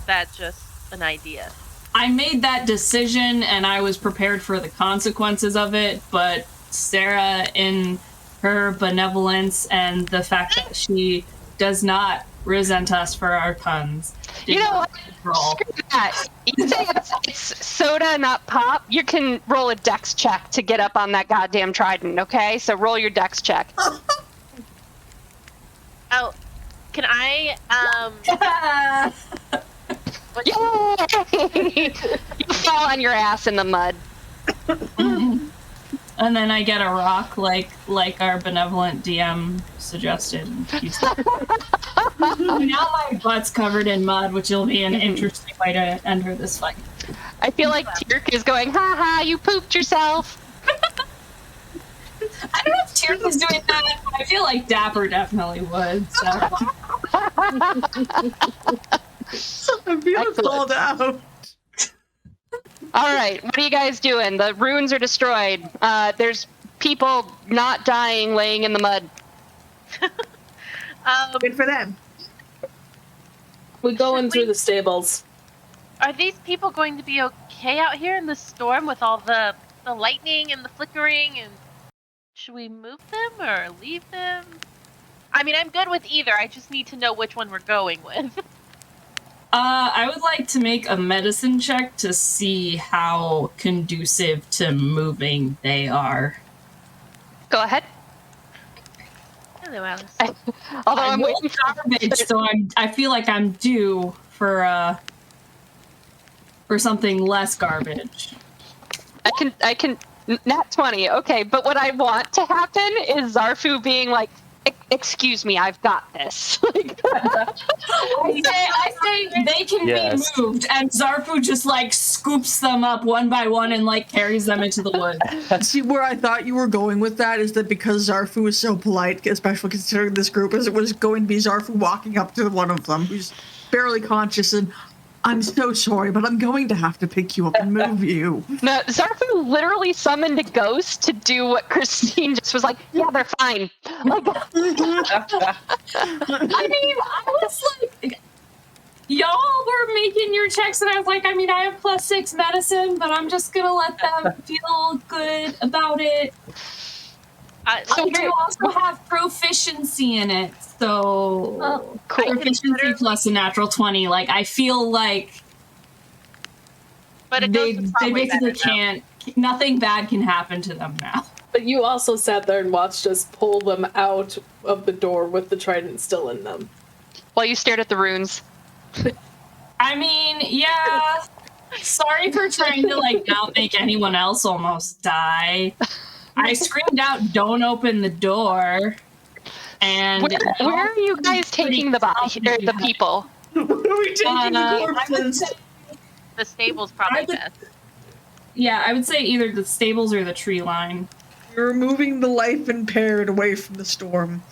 that just an idea? I made that decision, and I was prepared for the consequences of it, but Sarah, in her benevolence and the fact that she does not resent us for our puns. You know what? Screw that. You say it's soda, not pop. You can roll a dex check to get up on that goddamn trident, okay? So roll your dex check. Oh, can I, Yay! You fall on your ass in the mud. And then I get a rock like our benevolent DM suggested. Now my butt's covered in mud, which will be an interesting way to enter this fight. I feel like Tyrk is going, ha ha, you pooped yourself. I don't know if Tyrk is doing that, but I feel like Dapper definitely would. So. I'm feeling called out. All right, what are you guys doing? The runes are destroyed. There's people not dying laying in the mud. Good for them. We going through the stables. Are these people going to be okay out here in the storm with all the lightning and the flickering? And should we move them or leave them? I mean, I'm good with either. I just need to know which one we're going with. I would like to make a medicine check to see how conducive to moving they are. Go ahead. Hello, Alice. Although I'm waiting waiting garbage, so I feel like I'm due for something less garbage. I can nat 20. Okay, but what I want to happen is Zafu being like, excuse me, I've got this. I say they can be moved, and Zafu just like scoops them up one by one and like carries them into the woods. See, where I thought you were going with that is that because Zafu was so polite, especially considering this group, as it was going to be Zafu walking up to one of them who's barely conscious and, I'm so sorry, but I'm going to have to pick you up and move you. No, Zafu literally summoned a ghost to do what Christine just was like, yeah, they're fine. Like, I mean, I was like, y'all were making your checks, and I was like, I mean, I have +6 medicine, but I'm just gonna let them feel good about it. I do also have proficiency in it, so cool. Proficiency plus a natural 20. Like, I feel like but they basically can't. Nothing bad can happen to them now. But you also sat there and watched us pull them out of the door with the trident still in them. While you stared at the runes. I mean, yeah. Sorry for trying to like not make anyone else almost die. I screamed out, "Don't open the door!" And where are you guys taking the body or the people? Where are we taking the corpses? The stable's probably best. Yeah, I would say either the stables or the tree line. You're moving the life impaired away from the storm.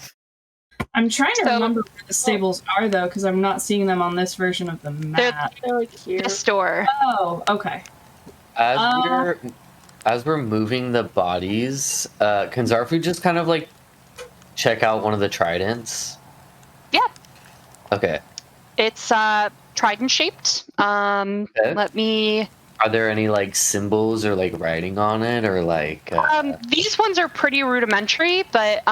I'm trying to remember where the stables are, though, because I'm not seeing them on this version of the map. They're like here. The store. Oh, okay. As as we're moving the bodies, can Zarfu just kind of like check out one of the tridents? Yeah. Okay. It's trident shaped. Okay. Let me. Are there any like symbols or like writing on it or like? These ones are pretty rudimentary, but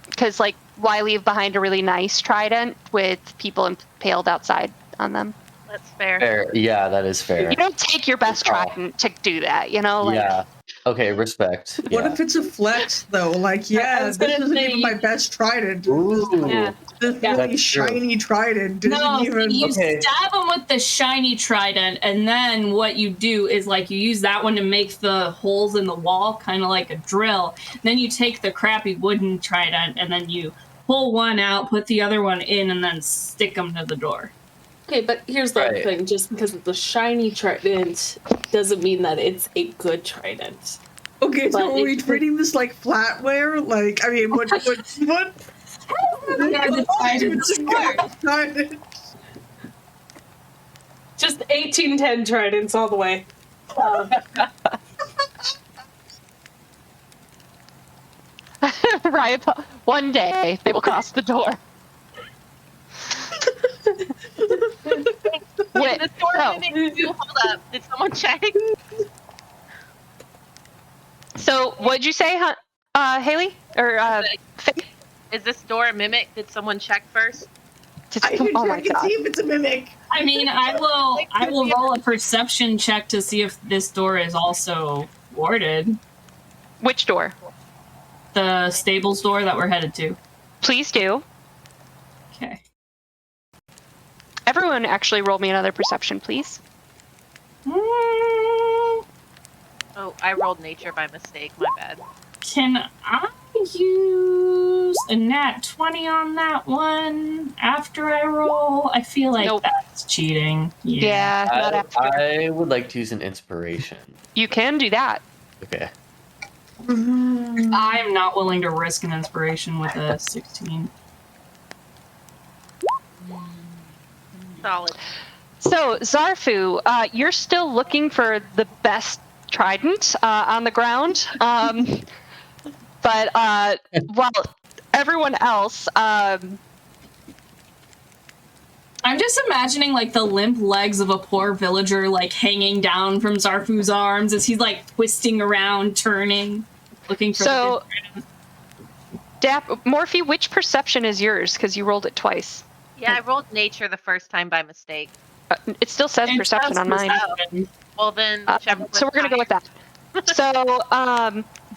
because like why leave behind a really nice trident with people impaled outside on them? That's fair. Fair. Yeah, that is fair. You don't take your best trident to do that, you know? Like, Yeah. Okay, respect. What Yeah. if it's a flex though? Like, I yeah, was this gonna isn't say even my best trident. Ooh. Yeah. This Yeah. really That's true. shiny trident isn't No, even. you Okay. stab them with the shiny trident, and then what you do is like you use that one to make the holes in the wall, kind of like a drill. Then you take the crappy wooden trident, and then you pull one out, put the other one in, and then stick them to the door. Okay, but here's the Right. thing. Just because it's a shiny trident doesn't mean that it's a good trident. Okay, so But are we it's- treating this like flatware? Like, I mean, what? Yeah, the trident's It's a good trident. Just 1810 tridents all the way. Riot, one day they will cross the door. Wait, The door no. mimic you. Hold up. Did someone check? So, what'd you say, Haley? Or, Faye? Is this door a mimic? Did someone check first? I can Oh my check and god. see if it's a mimic. I mean, I will roll a perception check to see if this door is also warded. Which door? The stables door that we're headed to. Please do. Okay. Everyone actually roll me another perception, please. Oh, I rolled nature by mistake. My bad. Can I use a nat 20 on that one after I roll? I feel like Nope. that's cheating. Yeah, not after. I would like to use an inspiration. You can do that. Okay. I am not willing to risk an inspiration with a 16. Solid. So, Zarfu, you're still looking for the best trident on the ground. But while everyone else, I'm just imagining like the limp legs of a poor villager like hanging down from Zarfu's arms as he's like twisting around, turning, looking for So- the Morphe, which perception is yours? Because you rolled it twice. Yeah, I rolled nature the first time by mistake. It still says It perception says on mine. perception. Well, then whichever So we're gonna go with that. So,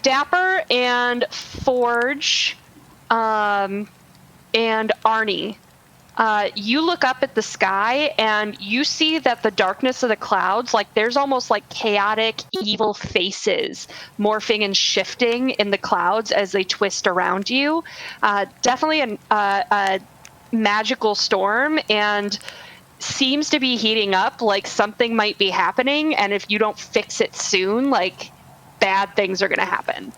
Dapper and Forge, and Arnie, you look up at the sky and you see that the darkness of the clouds, like there's almost like chaotic, evil faces morphing and shifting in the clouds as they twist around you. Definitely a magical storm, and seems to be heating up, like something might be happening, and if you don't fix it soon, like bad things are going to happen.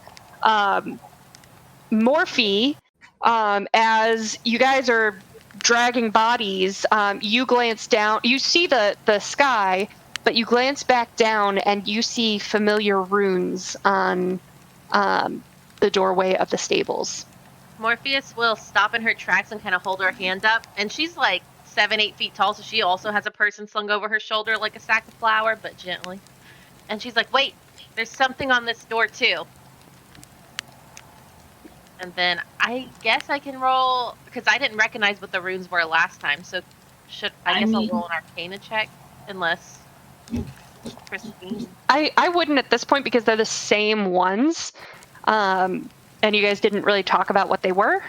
Morphe, as you guys are dragging bodies, you glance down, you see the sky, but you glance back down and you see familiar runes on the doorway of the stables. Morpheus will stop in her tracks and kind of hold her hand up, and she's like 7-8 feet tall, so she also has a person slung over her shoulder like a sack of flour, but gently. And she's like, wait, there's something on this door too. And then I guess I can roll, because I didn't recognize what the runes were last time, so I guess I'll roll an Arcana check, unless Christine. I wouldn't at this point because they're the same ones, and you guys didn't really talk about what they were.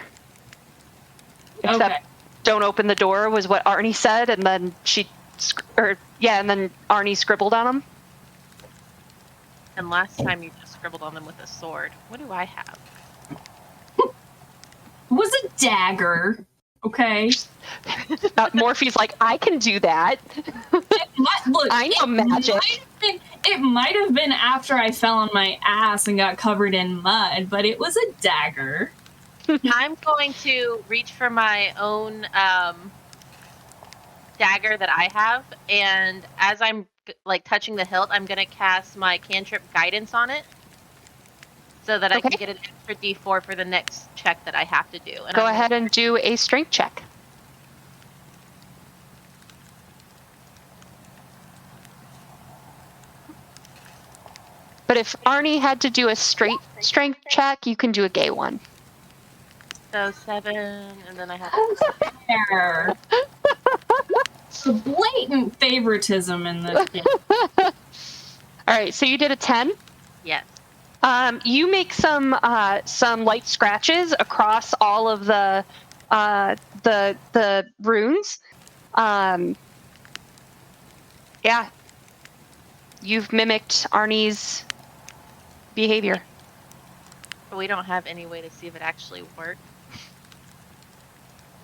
Except Okay. don't open the door was what Arnie said, and then and then Arnie scribbled on them. And last time you just scribbled on them with a sword. What do I have? It was a dagger. Okay. Morphe's like, I can do that. Look, I know magic. It might have been after I fell on my ass and got covered in mud, but it was a dagger. I'm going to reach for my own dagger that I have, and as I'm like touching the hilt, I'm gonna cast my cantrip guidance on it, so that I can get an extra D4 for the next check that I have to do. And Go ahead and do a strength check. But if Arnie had to do a straight strength check, you can do a gay one. So 7, and then I have. There. So blatant favoritism in this game. All right, so you did a 10. Yes. You make some light scratches across all of the runes. Yeah, you've mimicked Arnie's behavior. But we don't have any way to see if it actually worked.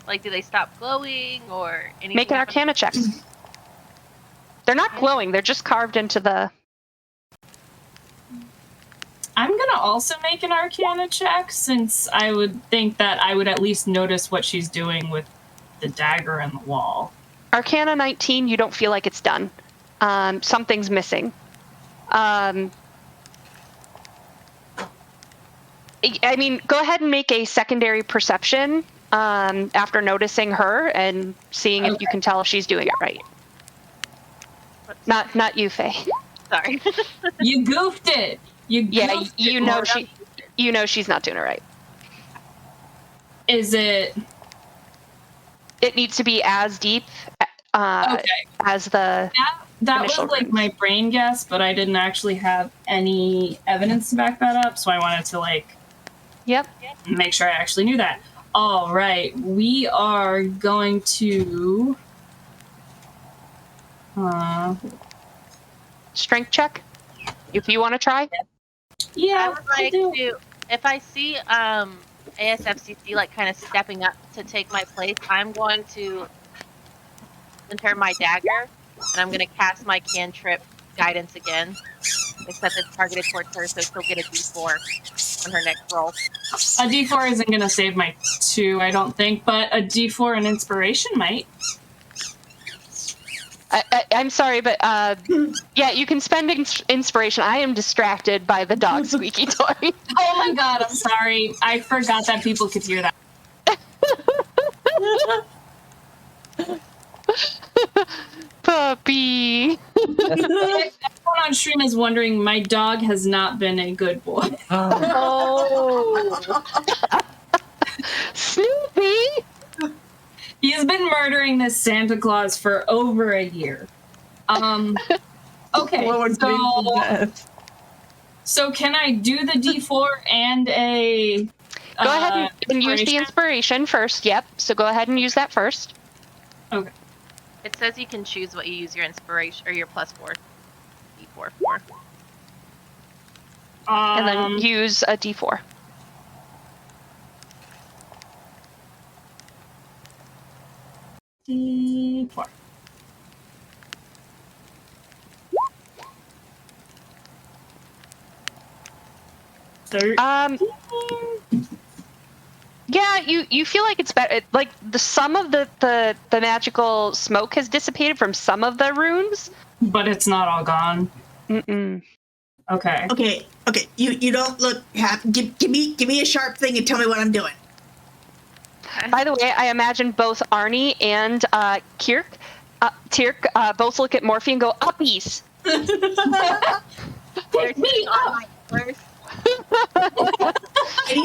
Like, do they stop glowing or anything? Make an Arcana check. They're not glowing; they're just carved into the. I'm gonna also make an Arcana check, since I would think that I would at least notice what she's doing with the dagger in the wall. Arcana 19, you don't feel like it's done. Something's missing. I mean, go ahead and make a secondary perception after noticing her and seeing if you can tell if she's doing it right. Not you, Faye. Sorry. You goofed it. Yeah, you know she's not doing it right. Is it? It needs to be as deep as the. That was like my brain guess, but I didn't actually have any evidence to back that up, so I wanted to make sure I actually knew that. All right, we are going to strength check if you want to try. Yeah, I would like to. If I see ASFCC like kind of stepping up to take my place, I'm going to enter my dagger, and I'm going to cast my cantrip guidance again, except it's targeted towards her, so she'll get a D4 on her next roll. A D4 isn't going to save my 2, I don't think, but a D4 and inspiration might. I'm sorry, but yeah, you can spend inspiration. I am distracted by the dog squeaky toy. Oh my god, I'm sorry. I forgot that people could hear that. Puppy. Everyone on stream is wondering, my dog has not been a good boy. Oh. Snoopy! He's been murdering this Santa Claus for over a year. Okay, so can I do the D4 and a... Go ahead and use the inspiration first, yep. So go ahead and use that first. Okay. It says you can choose what you use your inspiration, or your +4 D4 for. And then use a D4. D4. Yeah, you feel like it's better. Like some of the magical smoke has dissipated from some of the runes, but it's not all gone. Mm-mm. Okay. Okay. You don't look happy. Give me a sharp thing and tell me what I'm doing. By the way, I imagine both Arnie and Tirk both look at Morphe and go, uppies. Pick me up. I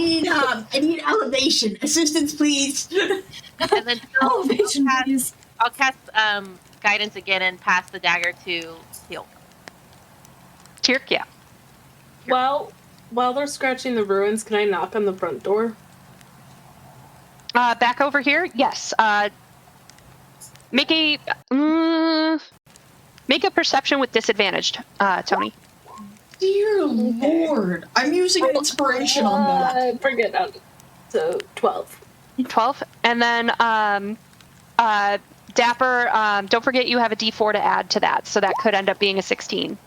need elevation. Assistance, please. And then elevation, please. I'll cast guidance again and pass the dagger to Teal. Tirk, yeah. While they're scratching the ruins, can I knock on the front door? Back over here, yes. Make a perception with disadvantage, Tony. Dear Lord, I'm using inspiration on that. Bring it down. So 12. 12, and then Dapper. Don't forget you have a D4 to add to that, so that could end up being a 16.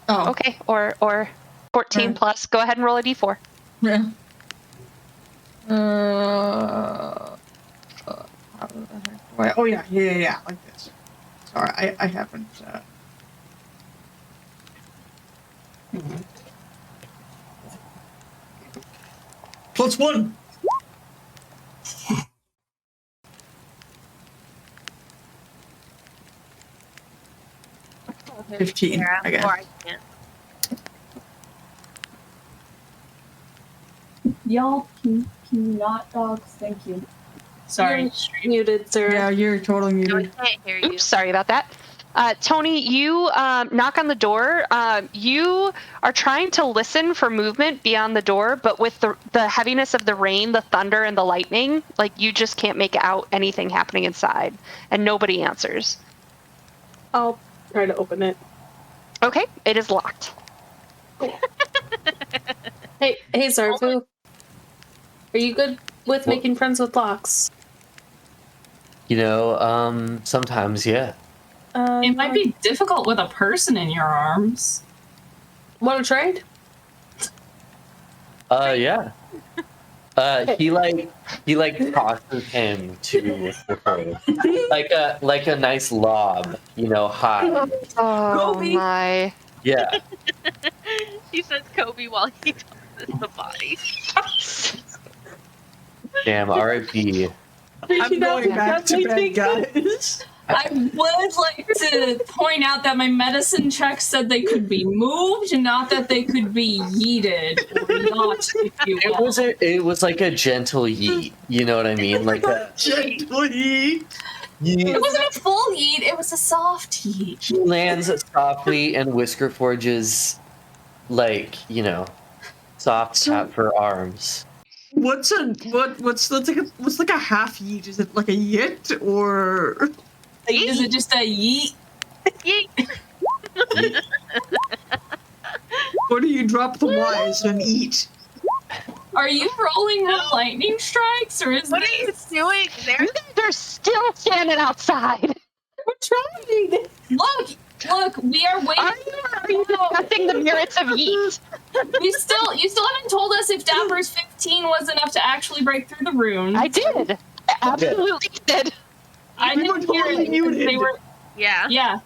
Oh, okay, or 14 plus. Go ahead and roll a D4. Yeah. Oh yeah, like this. Sorry, I haven't. +1. Okay. 15, Sarah, I guess. or I can't. Y'all, can you not dogs? Thank you. Sorry. You're muted, Sarah. Yeah, you're totally No, I muted. can't hear you. Oops, sorry about that. Tony, you knock on the door. You are trying to listen for movement beyond the door, but with the heaviness of the rain, the thunder, and the lightning, like you just can't make out anything happening inside, and nobody answers. I'll try to open it. Okay, it is locked. Hey, Zafu. Are you good with making friends with locks? Sometimes, yeah. It might be difficult with a person in your arms. Want to trade? Yeah. He tosses him to the floor. like a nice lob, high. Oh Kobe. my. Yeah. He says Kobe while he tosses the body. Damn, R.I.P. I'm going back to bed, guys. I would like to point out that my medicine check said they could be moved, not that they could be yeeted or not, if you will. It was like a gentle yeet. You know what I mean? Like a gentle yeet. It wasn't a full yeet, it was a soft yeet. He lands softly and Whisker forges, soft tap for arms. What's like a half yeet? Is it like a yit or? Is it just a yeet? Yeet. Or do you drop the Y's and eat? Are you rolling with lightning strikes, or is What are you doing there? They're still standing outside. We're trying. Look, we are waiting. Are you discussing the merits of yeet? You still haven't told us if Dapper's 15 was enough to actually break through the runes. I did. I absolutely did. I didn't hear it because they were. Yeah. Yeah.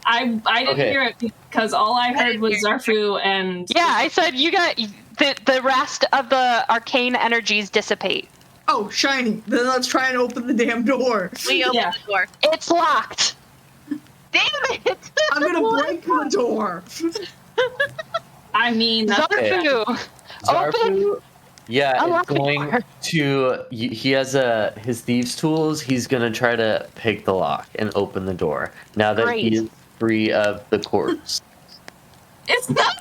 I didn't hear it because all I heard was Zafu and. Yeah, I said you got the rest of the arcane energies dissipate. Oh, shiny. Then let's try and open the damn door. We open the door. It's locked. Damn it! I'm gonna break the door. I mean, that's Zafu, Zafu, yeah, Unlock it's the going door. to. He has his thieves' tools. He's gonna try to pick the lock and open the door. Now that Great. he is free of the corpse. It's not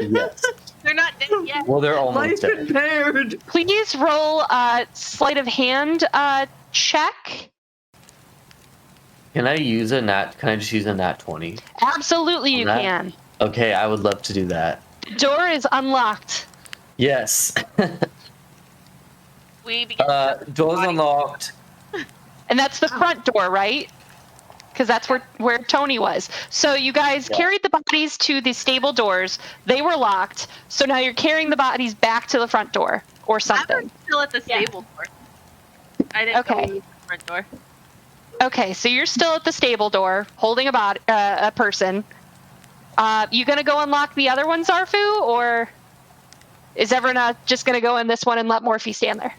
Yes. They're not dead yet. Well, they're almost Life dead. impaired. Please roll a sleight of hand check. Can I just use a nat 20? Absolutely, you On that? can. Okay, I would love to do that. The door is unlocked. Yes. We begin. Door's unlocked. And that's the front door, right? Because that's where Tony was. So you guys carried the bodies to the stable doors. They were locked. So now you're carrying the bodies back to the front door or I something. was still at the stable door. I didn't go to the front door. Okay, so you're still at the stable door, holding a person. You gonna go unlock the other one, Zafu, or is everyone just gonna go in this one and let Morphe stand there?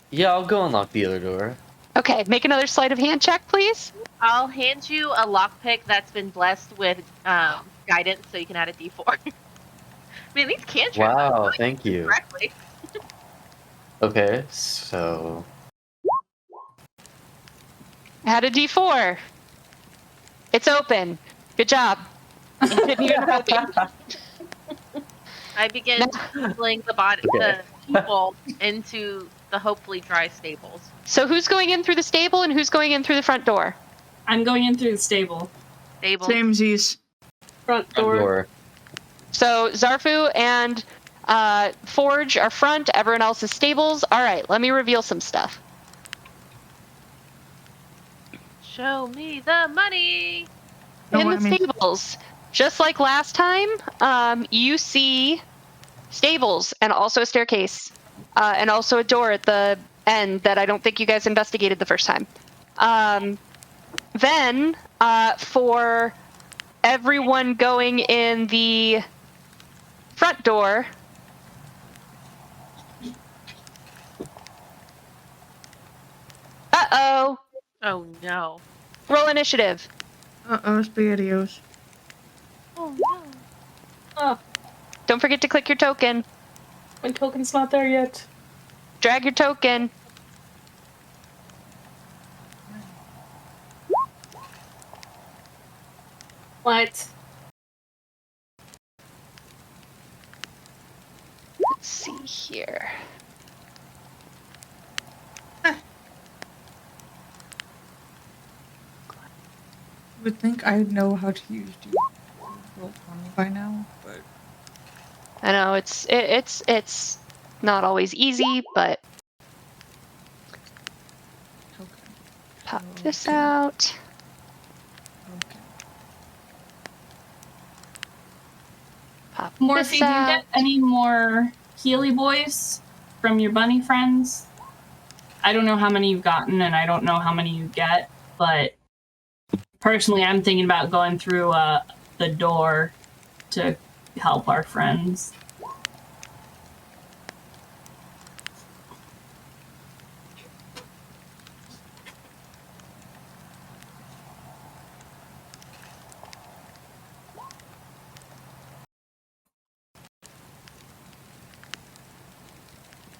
Yeah, I'll go unlock the other door. Okay, make another sleight of hand check, please. I'll hand you a lockpick that's been blessed with guidance, so you can add a D4. Man, these cantrips. Wow, thank you. Correctly. Okay, so Add a D4. It's open. Good job. You didn't even help me. I begin pulling the people into the hopefully dry stables. So who's going in through the stable and who's going in through the front door? I'm going in through the stable. Samesies. Front door. So Zafu and Forge are front, everyone else is stables. All right, let me reveal some stuff. Show me the money. In the stables, just like last time, you see stables and also a staircase and also a door at the end that I don't think you guys investigated the first time. then, for everyone going in the front door, uh-oh, Oh no. roll initiative. Spaghettios. Oh no. Oh, Don't forget to click your token. my token's not there yet. Drag your token. What? Let's see here. I would think I'd know how to use Roll 20 by now, but I know it's not always easy, but okay. pop this out. Okay. Pop Morphe, this do you out. get any more Healy boys from your bunny friends? I don't know how many you've gotten, and I don't know how many you get, but personally, I'm thinking about going through the door to help our friends.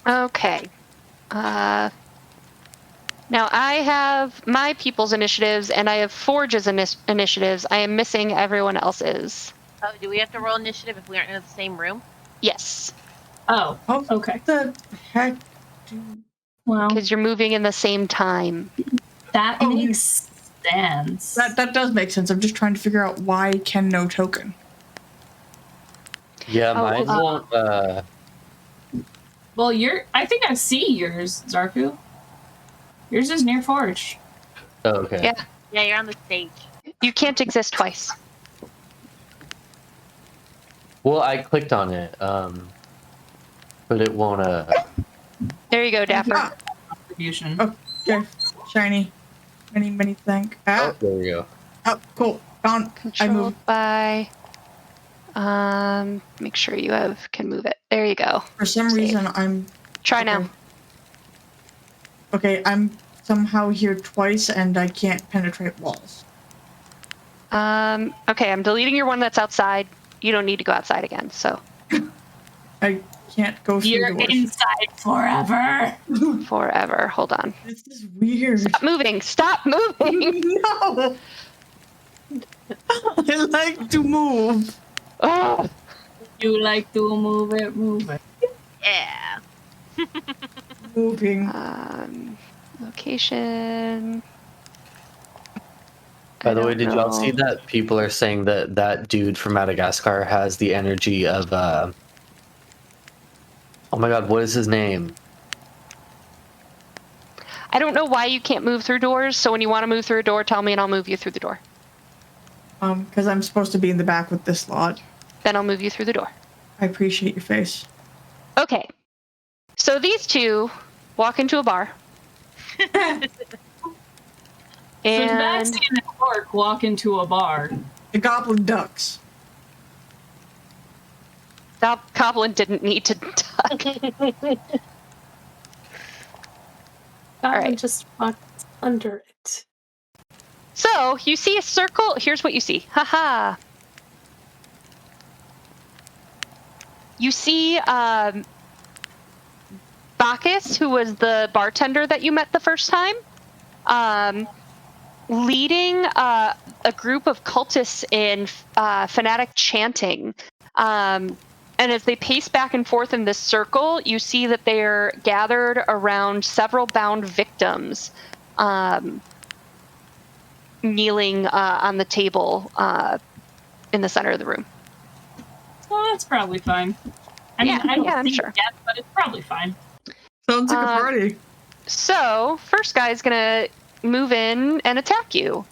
Okay. Now I have my people's initiatives and I have Forge's initiatives. I am missing everyone else's. Oh, do we have to roll initiative if we aren't in the same room? Yes, Oh, okay. The heck? Well, because you're moving in the same time. that makes sense. That does make sense. I'm just trying to figure out why Ken no token. Yeah, Oh, mine won't. Well, I think I see yours, Zafu. Yours is near Forge. Oh, okay. Yeah. Yeah, you're on the stage. You can't exist twice. Well, I clicked on it, but it won't. There you go, Dapper. Ah, Contribution. okay. Shiny. Many thank. Oh, there we go. Oh, cool. Found. I Controlled moved. by. Make sure you can move it. There you go. For some Save. reason, I'm. Try okay. now. Okay, I'm somehow here twice, and I can't penetrate walls. Okay, I'm deleting your one that's outside. You don't need to go outside again. So I can't go through You're doors. inside forever. forever. Hold on. This is weird. Stop moving. Stop moving. No. I like to move. Oh. You like to move it, move it. Yeah. Moving. Location. By the I way, don't did y'all know. see that people are saying that that dude from Madagascar has the energy of oh my god, what is his name? I don't know why you can't move through doors. So when you want to move through a door, tell me and I'll move you through the door. Because I'm supposed to be in the back with this lot. Then I'll move you through the door. I appreciate your face. Okay. So these two walk into a bar. So And Maxie and Clark walk into a bar. The goblin ducks. that goblin didn't need to duck. All right. just walked under it. So you see a circle. Here's what you see. Haha. You see Bacchus, who was the bartender that you met the first time, leading a group of cultists in fanatic chanting. And as they pace back and forth in this circle, you see that they're gathered around several bound victims, kneeling on the table in the center of the room. Well, that's probably fine. I mean, I don't I'm see sure. it yet, but it's probably fine. Sounds like a party. So, first guy's gonna move in and attack you.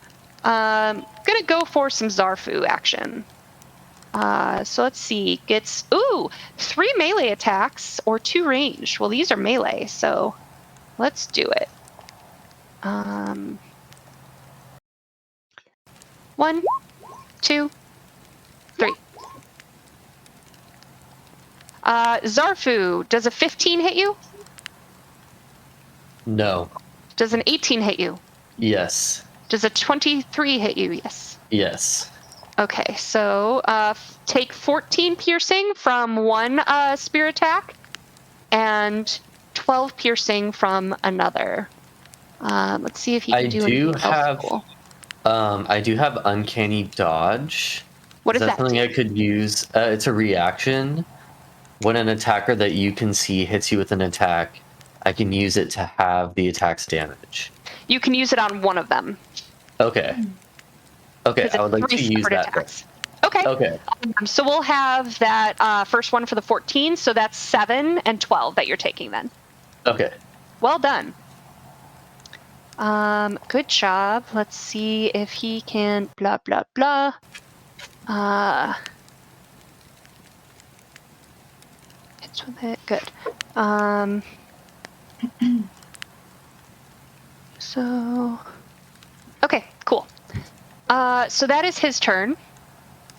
Gonna go for some Zafu action. So let's see. Gets 3 melee attacks or 2 ranged. Well, these are melee, so let's do it. 1, 2, 3. Zafu, does a 15 hit you? No. Does an 18 hit you? Yes. Does a 23 hit you? Yes. Yes. Okay, so take 14 piercing from one spear attack and 12 piercing from another. Let's see if you can do anything else cool. I do have Uncanny Dodge. What is that? Something I could use? It's a reaction. When an attacker that you can see hits you with an attack, I can use it to have the attack's damage. You can use it on one of them. Okay. Okay, I would like to use that. Okay. Okay. So we'll have that first one for the 14, so that's 7 and 12 that you're taking then. Okay. Well done. Good job. Let's see if he can blah, blah, blah. Hits with it. Good. So, okay, cool. So that is his turn.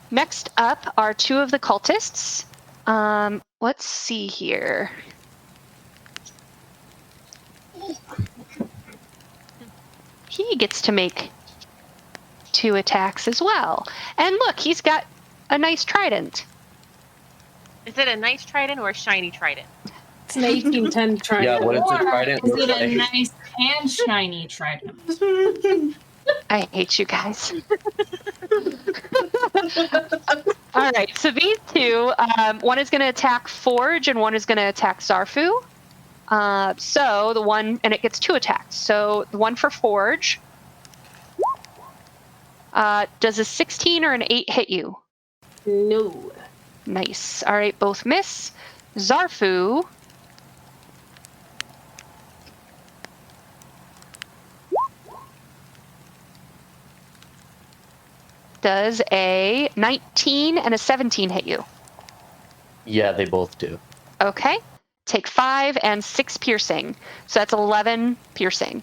Next up are 2 of the cultists. Let's see here. He gets to make 2 attacks as well. And look, he's got a nice trident. Is it a nice trident or a shiny trident? It's an 1810 trident. Yeah, what is the Or trident? is it a nice and shiny trident? I hate you guys. All right, so these 2, one is going to attack Forge and one is going to attack Zafu. So the one, and it gets 2 attacks. So the one for Forge. Does a 16 or an 8 hit you? No. Nice. All right, both miss. Zafu. Does a 19 and a 17 hit you? Yeah, they both do. Okay. Take 5 and 6 piercing. So that's 11 piercing.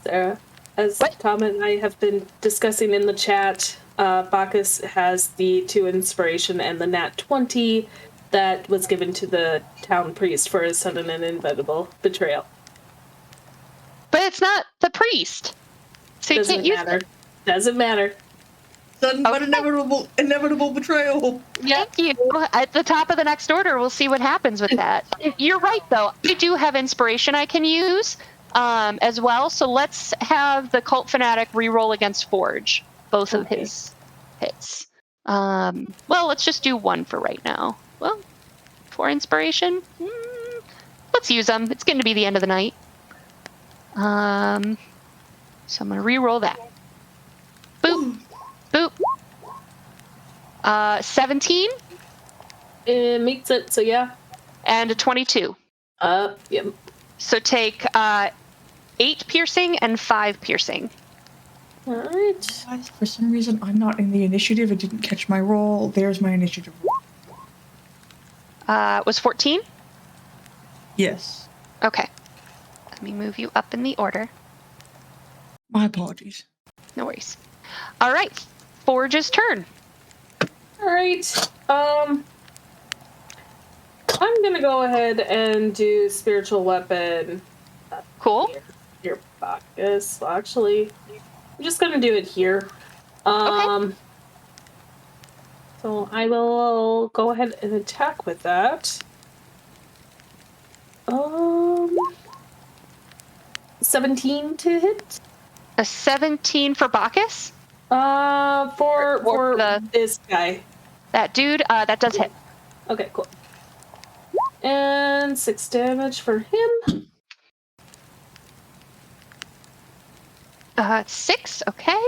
Sarah, as Tom and I have been discussing in the chat, Bacchus has the 2 inspiration and the nat 20 that was given to the town priest for his sudden and inevitable betrayal. But it's not the priest. So you can't use it. Doesn't matter. Sudden but inevitable betrayal. Thank you. At the top of the next order, we'll see what happens with that. You're right, though. I do have inspiration I can use as well. So let's have the cult fanatic reroll against Forge. Both of his hits. Well, let's just do 1 for right now. Well, for inspiration, let's use them. It's going to be the end of the night. So I'm going to reroll that. Boop. Boop. 17. It makes it, so yeah. And a 22. Yep. So take 8 piercing and 5 piercing. All right. Guys, for some reason, I'm not in the initiative. It didn't catch my roll. There's my initiative roll. Was 14? Yes. Okay. Let me move you up in the order. My apologies. No worries. All right. Forge's turn. All right. I'm gonna go ahead and do spiritual weapon. Cool. Here, Bacchus. Well, actually, I'm just gonna do it here. Okay. So I will go ahead and attack with that. 17 to hit. A 17 for Bacchus? For the, this guy. That dude, that does hit. Okay, cool. And 6 damage for him. 6, okay.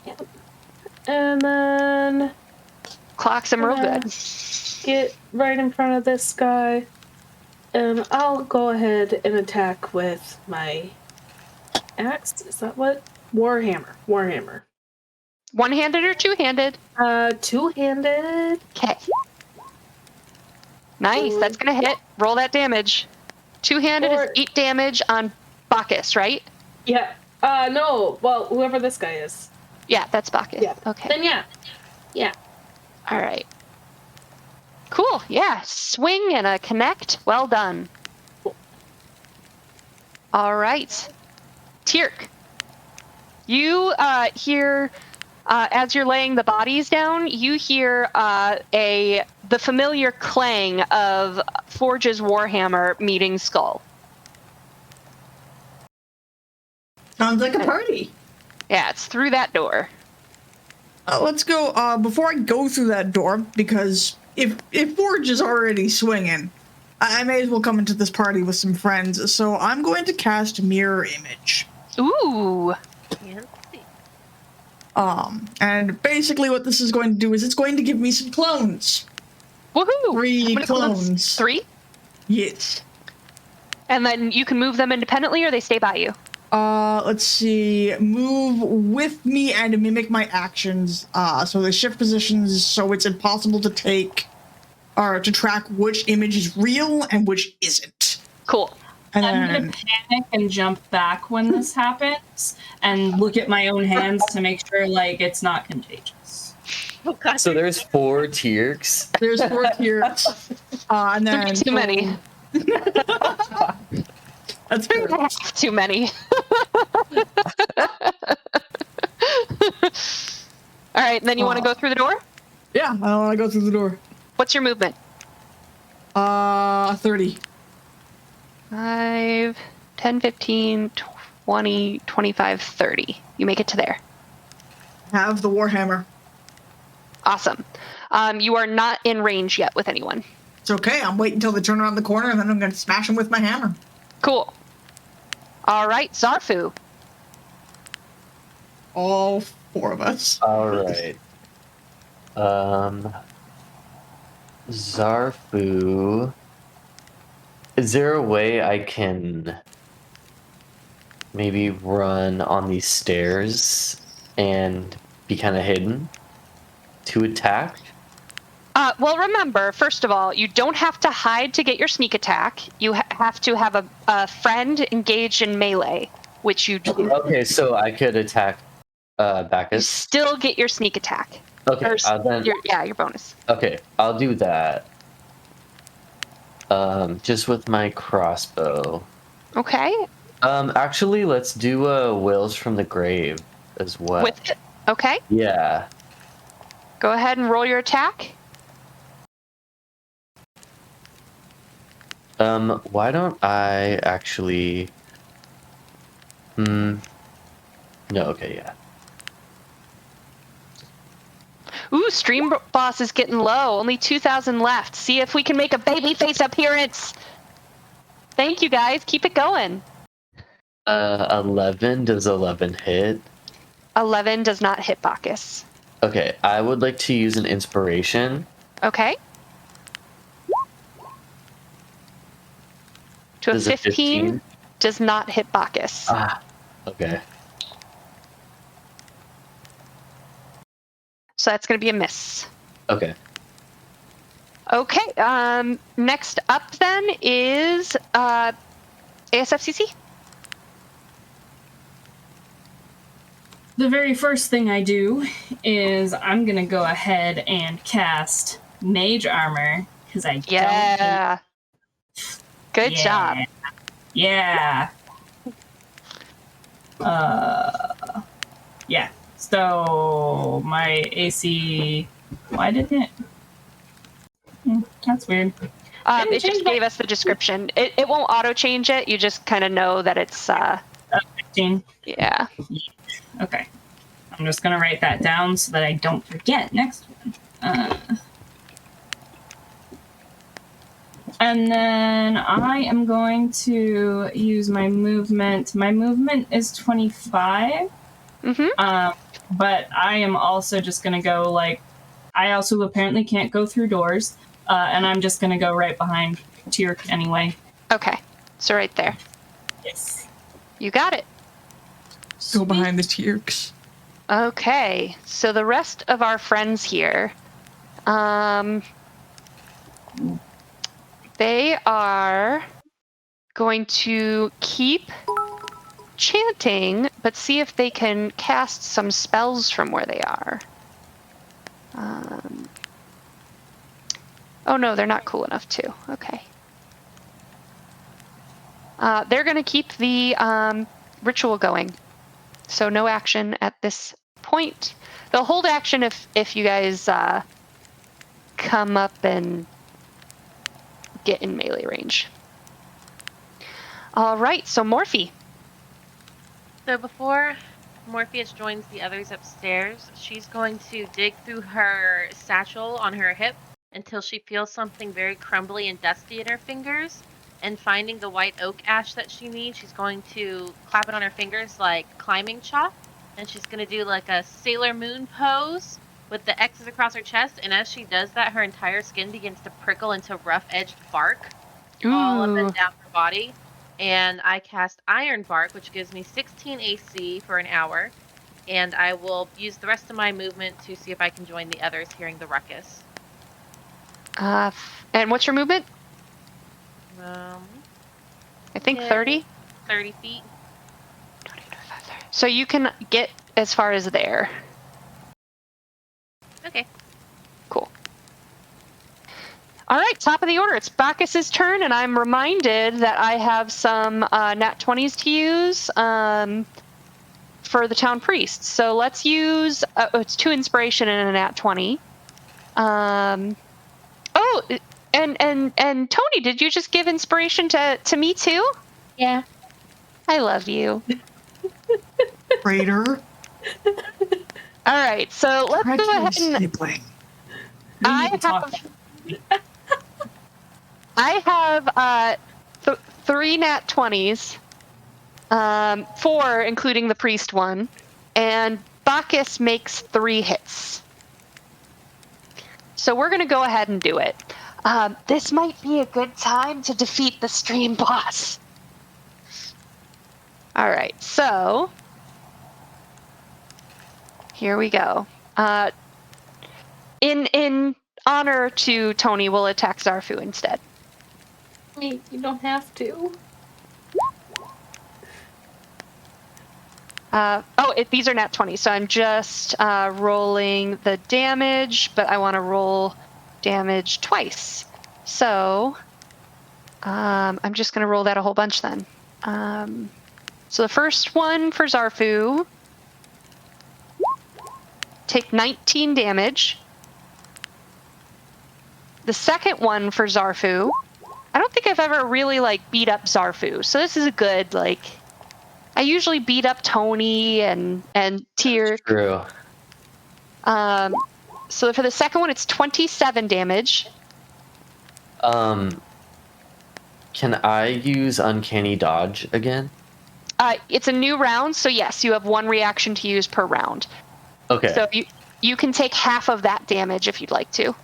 Yep. And then clocks him real good. Get right in front of this guy. And I'll go ahead and attack with my axe. Is that what? Warhammer. One-handed or two-handed? Two-handed. Okay. Nice, that's gonna hit. Roll that damage. Two-handed is 8 damage on Bacchus, right? Yeah. No. Well, whoever this guy is. Yeah, that's Bacchus. Yeah. Okay. Then yeah. All right. Cool. Yeah. Swing and a connect. Well done. Cool. All right. Tirk. You hear, as you're laying the bodies down, you hear the familiar clang of Forge's Warhammer meeting Skull. Sounds like a party. Yeah, it's through that door. Let's go. Before I go through that door, because if Forge is already swinging, I may as well come into this party with some friends. So I'm going to cast Mirror Image. Ooh. Fancy. And basically what this is going to do is it's going to give me some clones. Woohoo! 3 How many clones. 3? Yes. And then you can move them independently, or they stay by you. Let's see. Move with me and mimic my actions. So they shift positions, so it's impossible to take or to track which image is real and which isn't. Cool. And I'm then, gonna panic and jump back when this happens, and look at my own hands to make sure like it's not contagious. Oh god. So there's 4 Tirks. there's 4 tiers. And then Too many. That's fair. Too many. All right, and then you want to go through the door? Yeah, I want to go through the door. What's your movement? 30. 5, 10, 15, 20, 25, 30. You make it to there. Have the Warhammer. Awesome. You are not in range yet with anyone. It's okay. I'm waiting until they turn around the corner, and then I'm going to smash them with my hammer. Cool. All right, Zafu. All 4 of us. All right. Zafu. Is there a way I can maybe run on these stairs and be kind of hidden to attack? Well, remember, first of all, you don't have to hide to get your sneak attack. You have to have a friend engaged in melee, which you do. Okay, so I could attack You Bacchus. still get your sneak attack. Okay, Or then. your bonus. Okay, I'll do that. Just with my crossbow. Okay. Actually, let's do Wills from the Grave as well. With it. Okay. Yeah. Go ahead and roll your attack. Why don't I actually... No, okay, yeah. Ooh, Stream Boss is getting low. Only 2,000 left. See if we can make a babyface appearance. Thank you, guys. Keep it going. 11. Does 11 hit? 11 does not hit Bacchus. Okay, I would like to use an inspiration. Okay. To a Does a 15 does not hit Bacchus. Ah, okay. So that's going to be a miss. Okay. Okay. Next up then is ASFCC. The very first thing I do is I'm gonna go ahead and cast Mage Armor because I Yeah. Good Yeah. job. Yeah. Yeah. So my AC. Why did it? That's weird. Didn't It just change my- gave us the description. It won't auto change it. You just kind of know that it's 15. yeah. Okay. I'm just gonna write that down so that I don't forget next one. And then I am going to use my movement. My movement is 25. Mm-hmm. But I am also just gonna go like, I also apparently can't go through doors, and I'm just gonna go right behind Tirk anyway. Okay. So right there. Yes. You got it. Go behind the Tirks. Okay. So the rest of our friends here, they are going to keep chanting, but see if they can cast some spells from where they are. Oh no, they're not cool enough to. Okay. They're going to keep the ritual going. So no action at this point. They'll hold action if you guys come up and get in melee range. All right, so Morphe. So before Morpheus joins the others upstairs, she's going to dig through her satchel on her hip until she feels something very crumbly and dusty in her fingers. And finding the white oak ash that she needs, she's going to clap it on her fingers like climbing chalk. And she's going to do like a Sailor Moon pose with the X's across her chest. And as she does that, her entire skin begins to prickle into rough-edged bark all up and down her body. And I cast Iron Bark, which gives me 16 AC for an hour. And I will use the rest of my movement to see if I can join the others hearing the ruckus. And what's your movement? I think 30? 30 feet. So you can get as far as there. Okay. Cool. All right, top of the order. It's Bacchus's turn, and I'm reminded that I have some nat 20s to use for the town priest. So let's use, it's 2 inspiration and a nat 20. And Tony, did you just give inspiration to me too? Yeah. I love you. Traitor. All right, so let's go ahead and I have 3 nat 20s, 4 including the priest one, and Bacchus makes 3 hits. So we're going to go ahead and do it. This might be a good time to defeat the stream boss. All right, so here we go. In honor to Tony, we'll attack Zafu instead. Wait, you don't have to. These are nat 20, so I'm just rolling the damage, but I want to roll damage twice. So I'm just going to roll that a whole bunch then. So the first one for Zafu, take 19 damage. The second one for Zafu, I don't think I've ever really beat up Zafu, so this is a good I usually beat up Tony and Tyr. True. So for the second one, it's 27 damage. Can I use Uncanny Dodge again? It's a new round, so yes, you have 1 reaction to use per round. Okay. So you can take half of that damage if you'd like to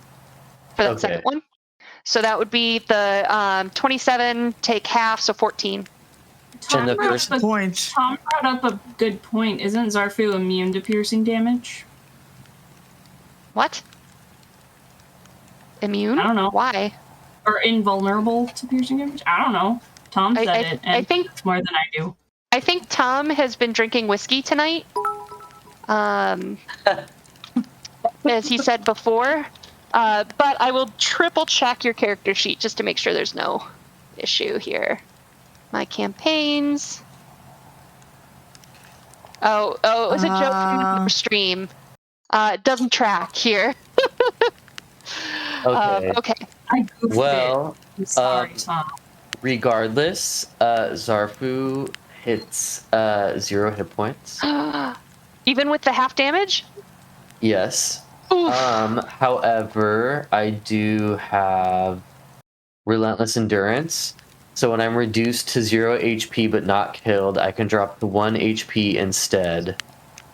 for that second one. So that would be the 27, take half, so 14. And the first point. Tom brought up a good point. Isn't Zafu immune to piercing damage? What? Immune? I don't know. Why? Or invulnerable to piercing damage? I don't know. Tom said it, and I think it's more than I do. I think Tom has been drinking whiskey tonight. As he said before. But I will triple check your character sheet just to make sure there's no issue here. My campaigns. Oh, it was a joke from the stream. It doesn't track here. Okay. I goofed Well, it. I'm sorry, Tom. regardless, Zafu hits 0 hit points. Even with the half damage? Yes. Oof. However, I do have Relentless Endurance. So when I'm reduced to 0 HP but not killed, I can drop to 1 HP instead.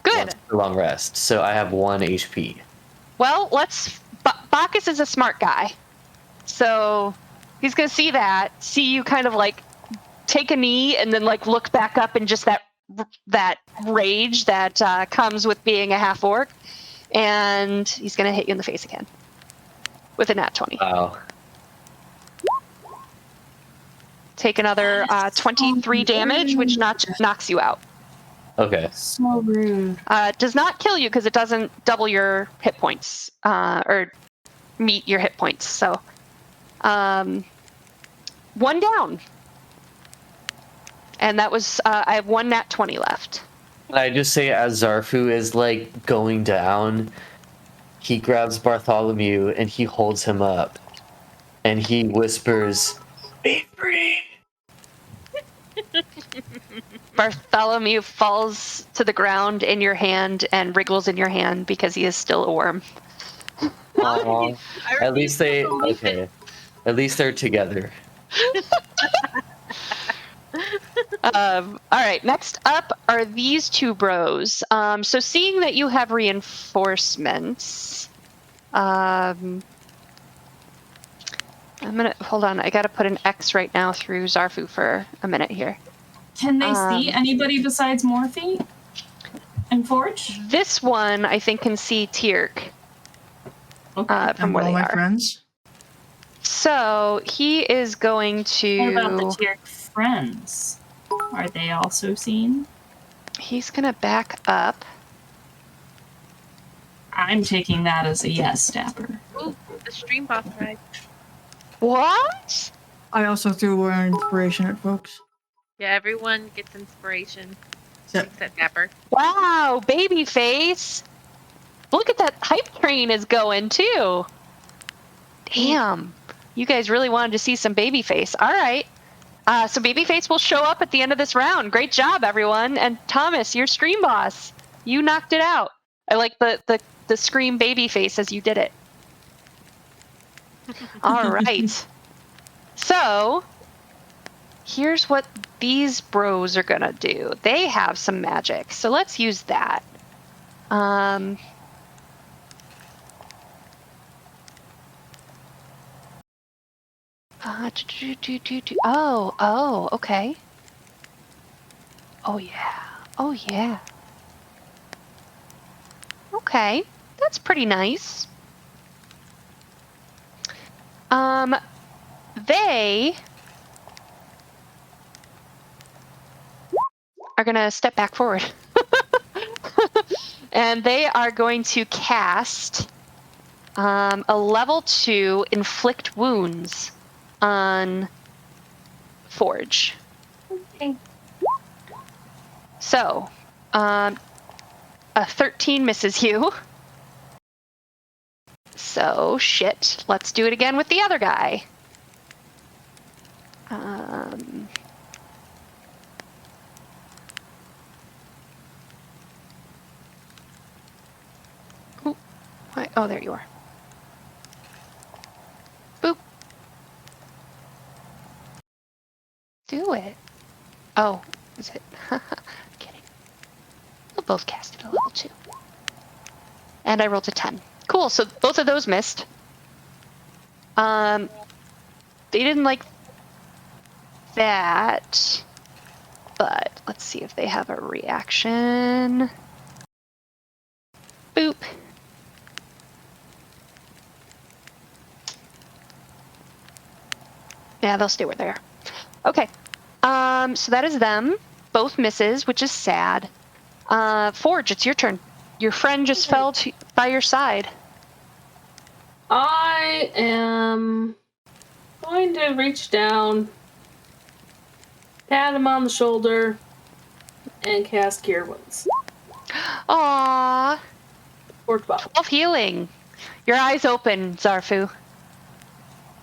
Good. For long rest. So I have 1 HP. Well, Bacchus is a smart guy. So he's going to see you kind of take a knee and then look back up in just that rage that comes with being a half orc. And he's going to hit you in the face again with a nat 20. Wow. take another 23 damage, which knocks you out. Okay. So rude. Does not kill you because it doesn't double your hit points or meet your hit points. So, one down. And that was, I have one nat 20 left. I just say as Zarfu is like going down, he grabs Bartholomew and he holds him up. And he whispers, "Be free." Bartholomew falls to the ground in your hand and wriggles in your hand because he is still a worm. Aww. At least they're together. All right, next up are these two bros. So seeing that you have reinforcements, I'm gonna hold on. I gotta put an X right now through Zarfu for a minute here. Can they see anybody besides Morphe and Forge? This one I think can see Tierk. Okay. From where all they my are. friends. So he is going to. What about the Tierk friends? Are they also seen? He's gonna back up. I'm taking that as a yes, Dapper. Ooh, the stream boss ride. What? I also threw an inspiration at folks. Yeah, everyone gets inspiration. Except Except Dapper. Wow, baby face. Look at that hype train is going too. Damn. You guys really wanted to see some baby face. All right. So baby face will show up at the end of this round. Great job, everyone. And Thomas, your stream boss. You knocked it out. I like the scream baby face as you did it. All right. So here's what these bros are gonna do. They have some magic, so let's use that. Oh, okay. Oh yeah. Okay, that's pretty nice. They are gonna step back forward. And they are going to cast a level 2 inflict wounds on Forge. Okay. So, a 13 misses you. So, shit. Let's do it again with the other guy. Oh, there you are. Boop. Do it. Oh, is it? Kidding. We'll both cast it at level 2. And I rolled a 10. Cool, so both of those missed. They didn't like that. But let's see if they have a reaction. Boop. Yeah, they'll stay where they are. Okay. So that is them. Both misses, which is sad. Forge, it's your turn. Your friend just fell by your side. I am going to reach down, pat him on the shoulder, and cast Cure Wounds. Aww. For 12. 12 healing. Your eyes open, Zarfu.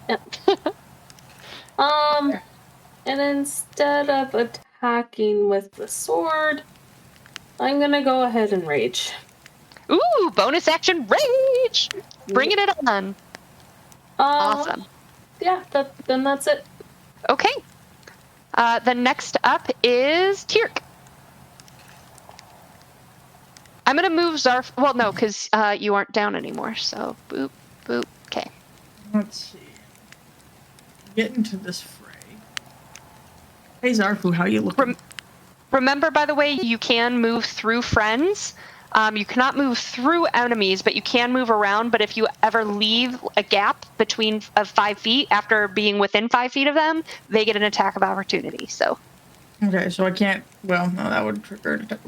Yep. And instead of attacking with the sword, I'm gonna go ahead and rage. Ooh, bonus action rage! Bringing it on. Awesome. Yeah, then that's it. Okay. The next up is Tierk. I'm gonna move Zarf. Well, no, because you aren't down anymore. So boop, boop. Okay. let's see. Get into this fray. Hey Zarfu, how you looking? Remember, by the way, you can move through friends. You cannot move through enemies, but you can move around. But if you ever leave a gap between 5 feet after being within 5 feet of them, they get an attack of opportunity. So. Okay, so I can't. Well, no, that would trigger an attack.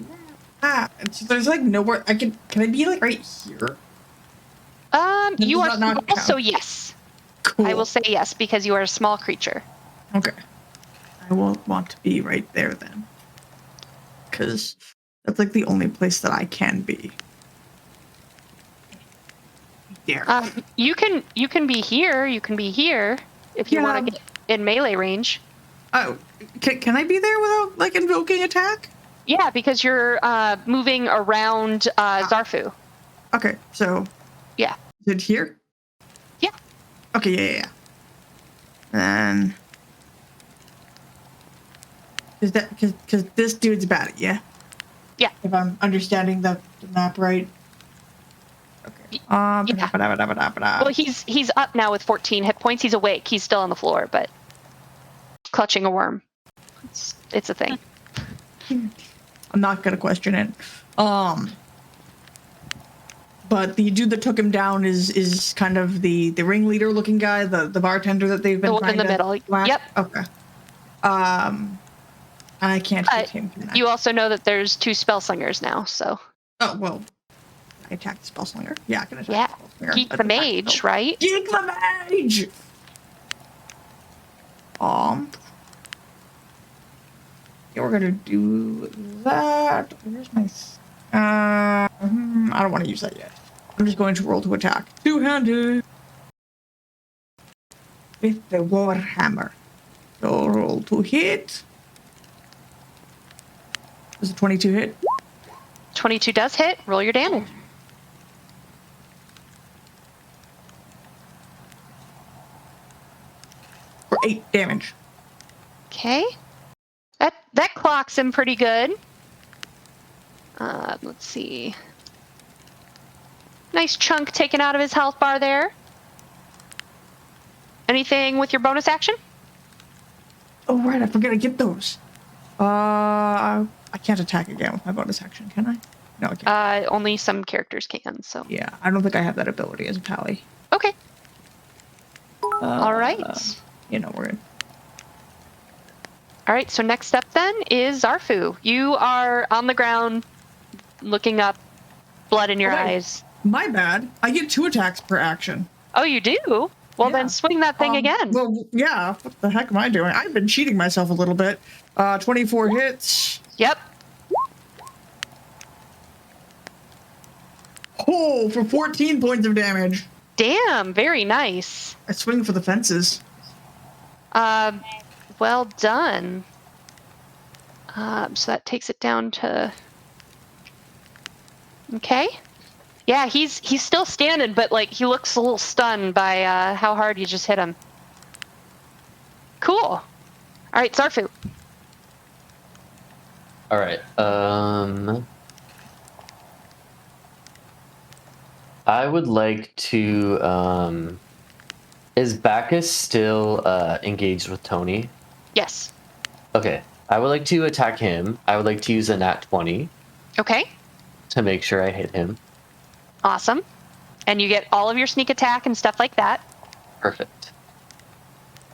There's like nowhere I can. Can I be like right here? You are not small, so yes. Cool. I will say yes because you are a small creature. Okay. I will want to be right there then, because that's like the only place that I can be. There. You can be here. You can be here if you want to get in melee range. Oh, can I be there without like invoking attack? Yeah, because you're moving around Zafu. Okay, so yeah, is it here? Yeah. Okay, yeah. And is that because this dude's bad, yeah? Yeah. If I'm understanding the map right. Okay. Well, he's up now with 14 hit points. He's awake. He's still on the floor, but clutching a worm. It's a thing. I'm not gonna question it. But the dude that took him down is kind of the ringleader looking guy, the bartender that they've been the one in the middle. Whack. Yep. Okay. I can't hit him. You also know that there's 2 spell slingers now, so. Oh well. I attack the spell slinger. Yeah, I can attack the spell slinger. Geek the mage, right? Geek the mage. Yeah, we're gonna do that. Where's my? I don't want to use that yet. I'm just going to roll to attack. Two-handed with the warhammer. So roll to hit. Does a 22 hit? 22 does hit. Roll your damage. For 8 damage. Okay. That clocks him pretty good. Let's see. Nice chunk taken out of his health bar there. Anything with your bonus action? Oh, right. I forget to get those. I can't attack again with my bonus action, can I? No, I can't. Only some characters can, so. Yeah, I don't think I have that ability as a tally. Okay. All right. We're in. All right, so next up then is Zafu. You are on the ground looking up, blood in your eyes. My bad. I get 2 attacks per action. Oh, you do? Well, then swing that thing again. Well, yeah. What the heck am I doing? I've been cheating myself a little bit. 24 hits. Yep. Oh, for 14 points of damage. Damn, very nice. I swing for the fences. Well done. So that takes it down to... Okay. Yeah, he's still standing, but like he looks a little stunned by how hard you just hit him. Cool. All right, Zafu. All right. I would like to. Is Bacchus still engaged with Tony? Yes. Okay. I would like to attack him. I would like to use a nat 20. Okay. To make sure I hit him. Awesome. And you get all of your sneak attack and stuff like that. Perfect.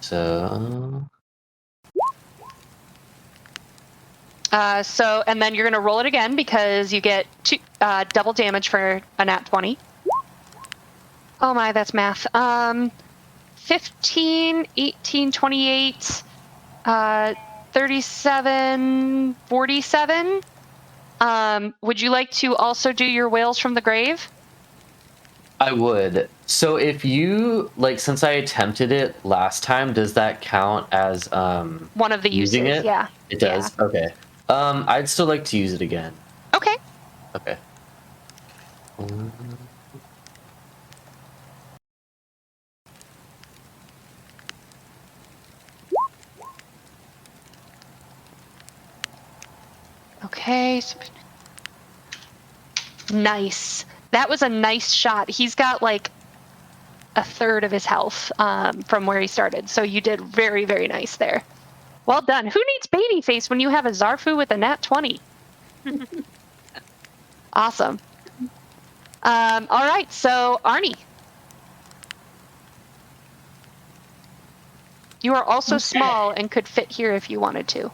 So... and then you're going to roll it again because you get double damage for a nat 20. Oh my, that's math. 15, 18, 28, 37, 47. Would you like to also do your Wails from the Grave? I would. So if you, since I attempted it last time, does that count as one of the using uses? it? Yeah. It does? Yeah. Okay. I'd still like to use it again. Okay. Okay. Okay. Nice. That was a nice shot. He's got like a third of his health from where he started. So you did very, very nice there. Well done. Who needs baby face when you have a Zafu with a nat 20? Awesome. All right, so Arnie. You are also small and could fit here if you wanted to.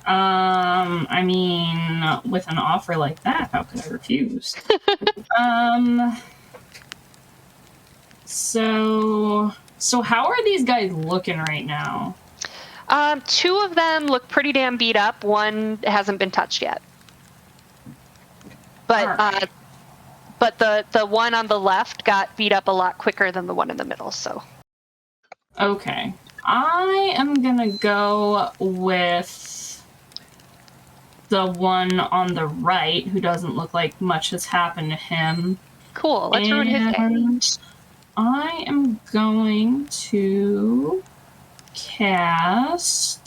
I mean, with an offer like that, how could I refuse? So how are these guys looking right now? 2 of them look pretty damn beat up. One hasn't been touched yet. But Right. but the one on the left got beat up a lot quicker than the one in the middle. So. Okay. I am gonna go with the one on the right, who doesn't look like much has happened to him. Cool. Let's ruin his day. And I am going to cast.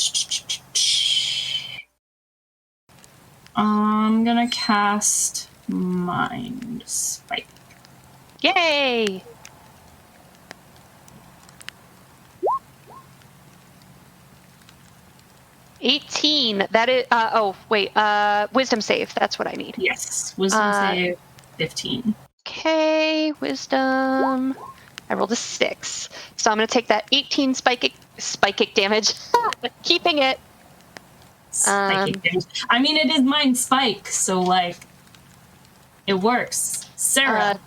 I'm gonna cast Mind Spike. Yay! $18. That is. Wisdom save. That's what I need. Yes, Wisdom save 15. Okay, Wisdom. I rolled a 6, so I'm gonna take that 18 spike damage. Keeping it. Psychic damage. I mean, it is Mind Spike, so like, it works. Sarah,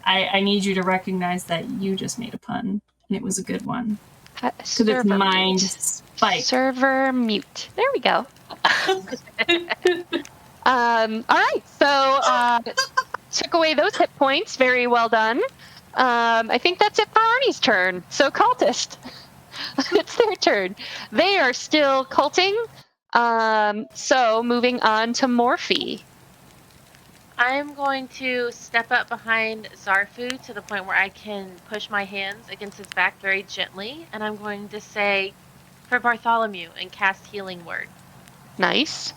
I need you to recognize that you just made a pun, and it was a good one. So it's Mind Spike. Server mute. There we go. All right, so took away those hit points. Very well done. I think that's it for Arnie's turn. So Cultist, it's their turn. They are still culting. So moving on to Morphe. I'm going to step up behind Zafu to the point where I can push my hands against his back very gently, and I'm going to say, for Bartholomew, and cast Healing Word. Nice.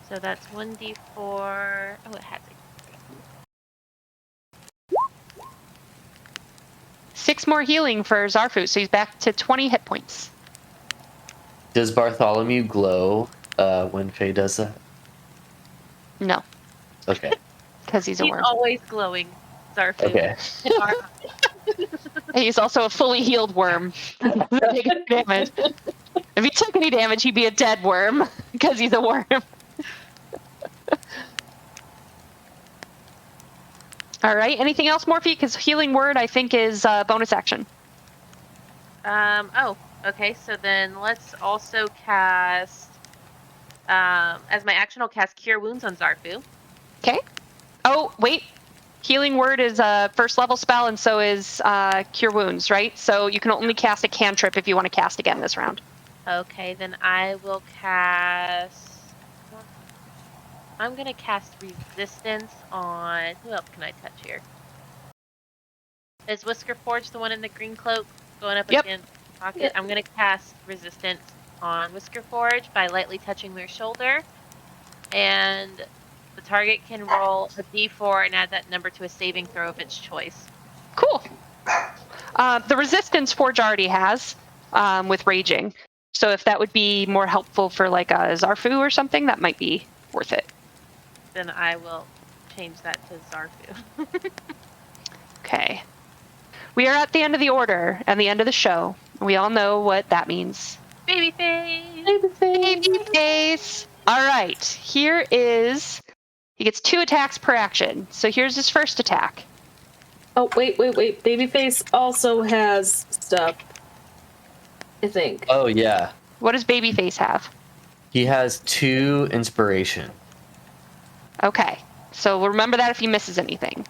So that's 1d4. Oh, it has a 6 more healing for Zafu, so he's back to 20 hit points. Does Bartholomew glow when Faye does that? No. Okay. Because he's a worm. always glowing, Zafu. Okay. And he's also a fully healed worm. Damage. If he took any damage, he'd be a dead worm because he's a worm. All right. Anything else, Morphe? Because Healing Word, I think, is bonus action. Okay. So then let's also cast, as my action, I'll cast Cure Wounds on Zafu. Okay. Oh, wait. Healing Word is a first level spell, and so is Cure Wounds, right? So you can only cast a cantrip if you want to cast again this round. Okay, then I will cast... I'm going to cast Resistance on... Who else can I touch here? Is Whisker Forge the one in the green cloak going up against Pocket? Yep. I'm going to cast Resistance on Whisker Forge by lightly touching their shoulder. And the target can roll a d4 and add that number to a saving throw of its choice. Cool. The Resistance Forge already has with Raging. So if that would be more helpful for like a Zafu or something, that might be worth it. Then I will change that to Zafu. Okay. We are at the end of the order and the end of the show. We all know what that means. Babyface! Babyface! All right. Here is... He gets 2 attacks per action. So here's his first attack. Oh, wait. Babyface also has stuff, I think. Oh, yeah. What does Babyface have? He has 2 inspiration. Okay. So we'll remember that if he misses anything.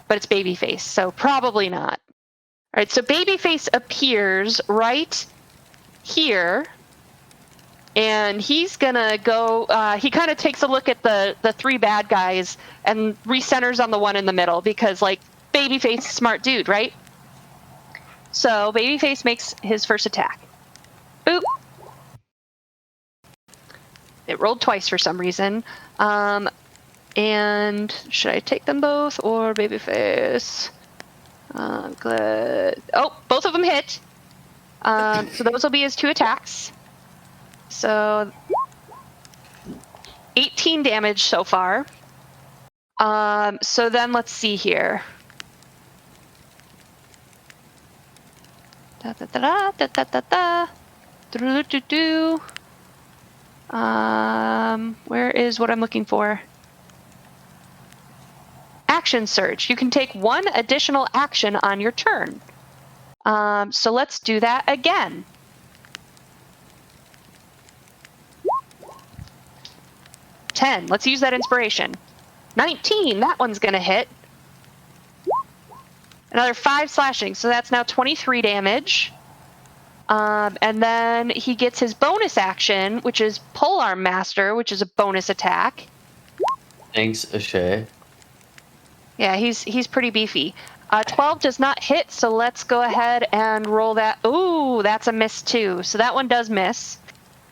But it's Babyface, so probably not. All right, so Babyface appears right here. And he's gonna go, he kind of takes a look at the 3 bad guys and recenters on the one in the middle because, like, Babyface is a smart dude, right? So Babyface makes his first attack. Boop. It rolled twice for some reason. And should I take them both or Babyface? Good. Oh, both of them hit. So those will be his 2 attacks. So 18 damage so far. So then let's see here. Da da da da da da da. Do do do. Where is what I'm looking for? Action surge. You can take one additional action on your turn. So let's do that again. $10. Let's use that inspiration. 19. That one's gonna hit. Another 5 slashing. So that's now 23 damage. And then he gets his bonus action, which is Polearm Master, which is a bonus attack. Thanks, Ashay. Yeah, he's pretty beefy. 12 does not hit, so let's go ahead and roll that. Ooh, that's a miss too. So that one does miss.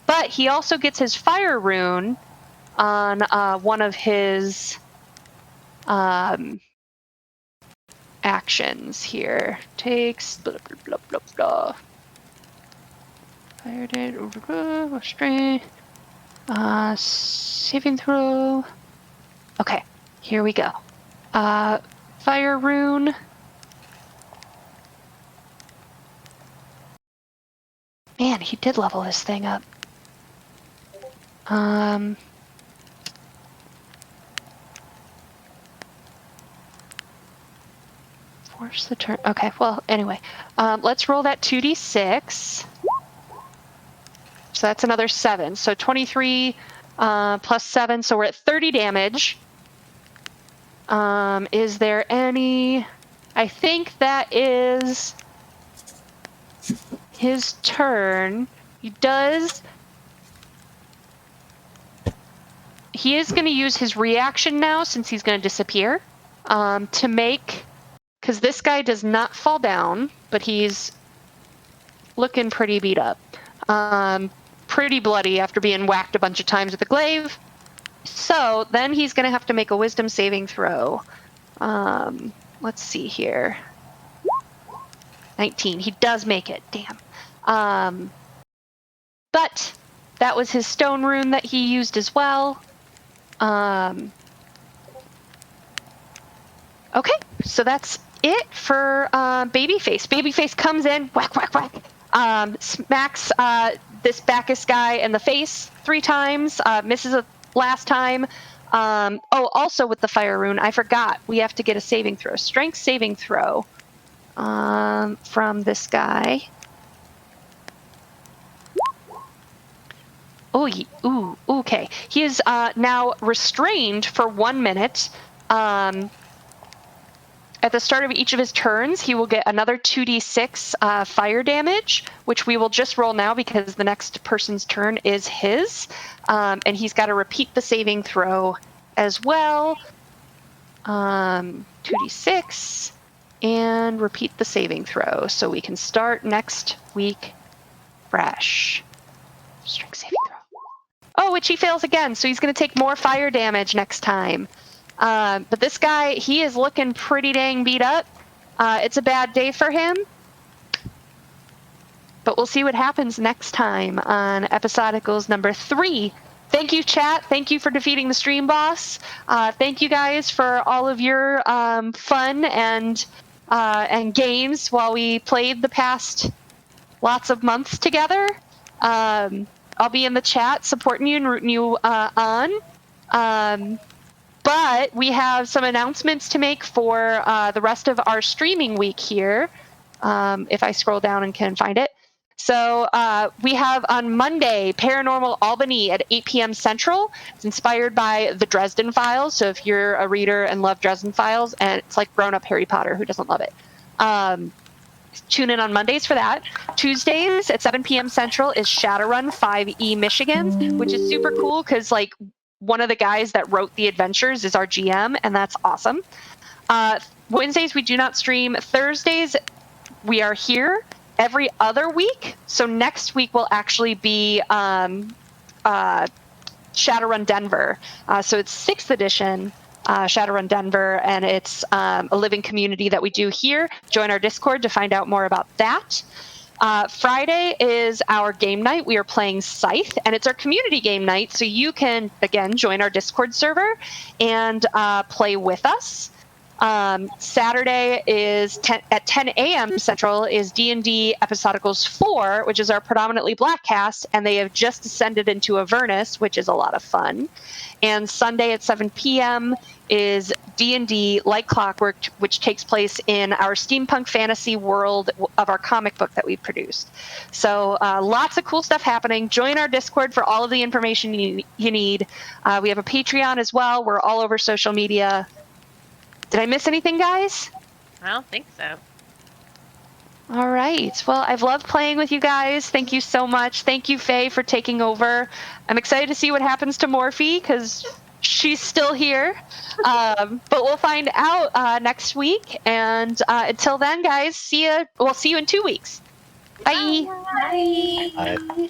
But he also gets his Fire Rune on one of his actions here. Takes blah blah blah blah blah. Fired it over strength. Saving throw. Okay, here we go. Fire Rune. Man, he did level this thing up. Force the turn. Okay, well, anyway. Let's roll that 2d6. So that's another 7. So 23 plus 7, so we're at 30 damage. Is there any... I think that is his turn. He is going to use his reaction now, since he's going to disappear, to make... Because this guy does not fall down, but he's looking pretty beat up. Pretty bloody after being whacked a bunch of times with a glaive. So then he's going to have to make a wisdom saving throw. Let's see here. 19. He does make it. Damn. But that was his stone rune that he used as well. Okay, so that's it for Babyface. Babyface comes in, whack, whack, whack. Smacks this Bacchus guy in the face 3 times, misses it last time. Also with the Fire Rune, I forgot, we have to get a saving throw. Strength saving throw from this guy. Ooh, okay. He is now restrained for 1 minute. At the start of each of his turns, he will get another 2d6 fire damage, which we will just roll now because the next person's turn is his. And he's got to repeat the saving throw as well. 2d6 and repeat the saving throw. So we can start next week fresh. Strength saving throw. Oh, which he fails again, so he's going to take more fire damage next time. But this guy, he is looking pretty dang beat up. It's a bad day for him. But we'll see what happens next time on Episodicals number 3. Thank you, chat. Thank you for defeating the stream boss. Thank you guys for all of your fun and games while we played the past lots of months together. I'll be in the chat supporting you and rooting you on. But we have some announcements to make for the rest of our streaming week here, if I scroll down and can find it. So we have on Monday, Paranormal Albany at 8 p.m. Central. It's inspired by the Dresden Files. So if you're a reader and love Dresden Files, and it's like grown-up Harry Potter, who doesn't love it? Tune in on Mondays for that. Tuesdays at 7 p.m. Central is Shadowrun 5E Michigan, which is super cool because like one of the guys that wrote the adventures is our GM, and that's awesome. Wednesdays, we do not stream. Thursdays, we are here every other week. So next week will actually be Shadowrun Denver. So it's 6th edition Shadowrun Denver, and it's a living community that we do here. Join our Discord to find out more about that. Friday is our game night. We are playing Scythe, and it's our community game night, so you can, again, join our Discord server and play with us. Saturday is at 10 a.m. Central is D&D Episodicals 4, which is our predominantly black cast, and they have just descended into Avernus, which is a lot of fun. And Sunday at 7 p.m. is D&D Like Clockwork, which takes place in our steampunk fantasy world of our comic book that we produced. So lots of cool stuff happening. Join our Discord for all of the information you need. We have a Patreon as well. We're all over social media. Did I miss anything, guys? I don't think so. All right. Well, I've loved playing with you guys. Thank you so much. Thank you, Faye, for taking over. I'm excited to see what happens to Morphe because she's still here. But we'll find out next week. And until then, guys, see you. We'll see you in 2 weeks. Bye. Bye.